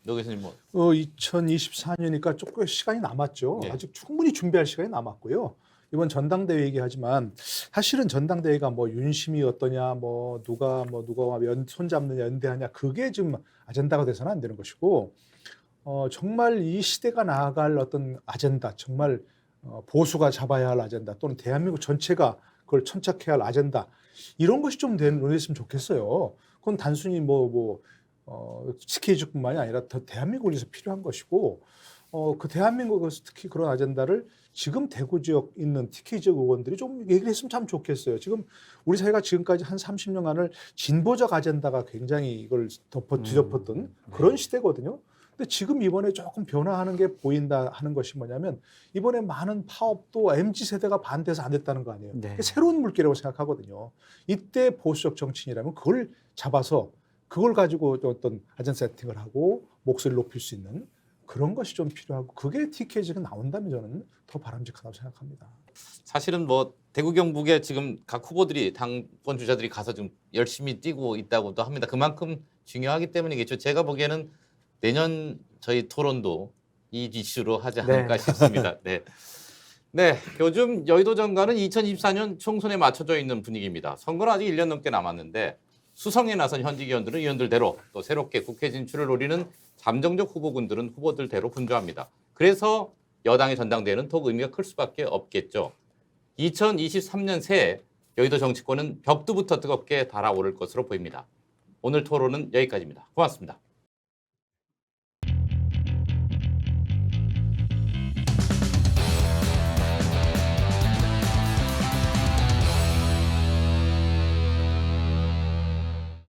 노 교수님 뭐 2024년이니까 조금 시간이 남았죠. 네. 아직 충분히 준비할 시간이 남았고요. 이번 전당대회 얘기하지만 사실은 전당대회가 뭐 윤심이 어떠냐, 뭐 누가 손잡느냐, 연대하냐, 그게 지금 아젠다가 돼서는 안 되는 것이고, 정말 이 시대가 나아갈 어떤 아젠다, 정말 보수가 잡아야 할 아젠다, 또는 대한민국 전체가 그걸 천착해야 할 아젠다, 이런 것이 좀 논의했으면 좋겠어요. 그건 단순히 스케줄뿐만이 아니라 더 대한민국을 위해서 필요한 것이고, 그 대한민국에서 특히 그런 아젠다를 지금 대구 지역 있는 TK 지역 의원들이 좀 얘기를 했으면 참 좋겠어요. 지금 우리 사회가 지금까지 한 30년간을 진보적 아젠다가 굉장히 이걸 뒤덮었던 그런 시대거든요. 근데 지금 이번에 조금 변화하는 게 보인다 하는 것이 뭐냐면, 이번에 많은 파업도 MZ세대가 반대해서 안 됐다는 거 아니에요. 네. 그게 새로운 물결이라고 생각하거든요. 이때 보수적 정치인이라면 그걸 잡아서 그걸 가지고 어떤 아젠다 세팅을 하고 목소리를 높일 수 있는 그런 것이 좀 필요하고, 그게 TK지가 나온다면 저는 더 바람직하다고 생각합니다. 사실은 뭐 대구 경북에 지금 각 후보들이 당권 주자들이 가서 좀 열심히 뛰고 있다고도 합니다. 그만큼 중요하기 때문이겠죠. 제가 보기에는 내년 저희 토론도 이 이슈로 하지 않을까 싶습니다. 네. 네, 요즘 여의도 정가는 2024년 총선에 맞춰져 있는 분위기입니다. 선거는 아직 1년 넘게 남았는데 수성에 나선 현직 의원들은 의원들대로, 또 새롭게 국회 진출을 노리는 잠정적 후보군들은 후보들대로 분주합니다. 그래서 여당의 전당대회는 더욱 의미가 클 수밖에 없겠죠. 2023년 새해 여의도 정치권은 벽두부터 뜨겁게 달아오를 것으로 보입니다. 오늘 토론은 여기까지입니다. 고맙습니다.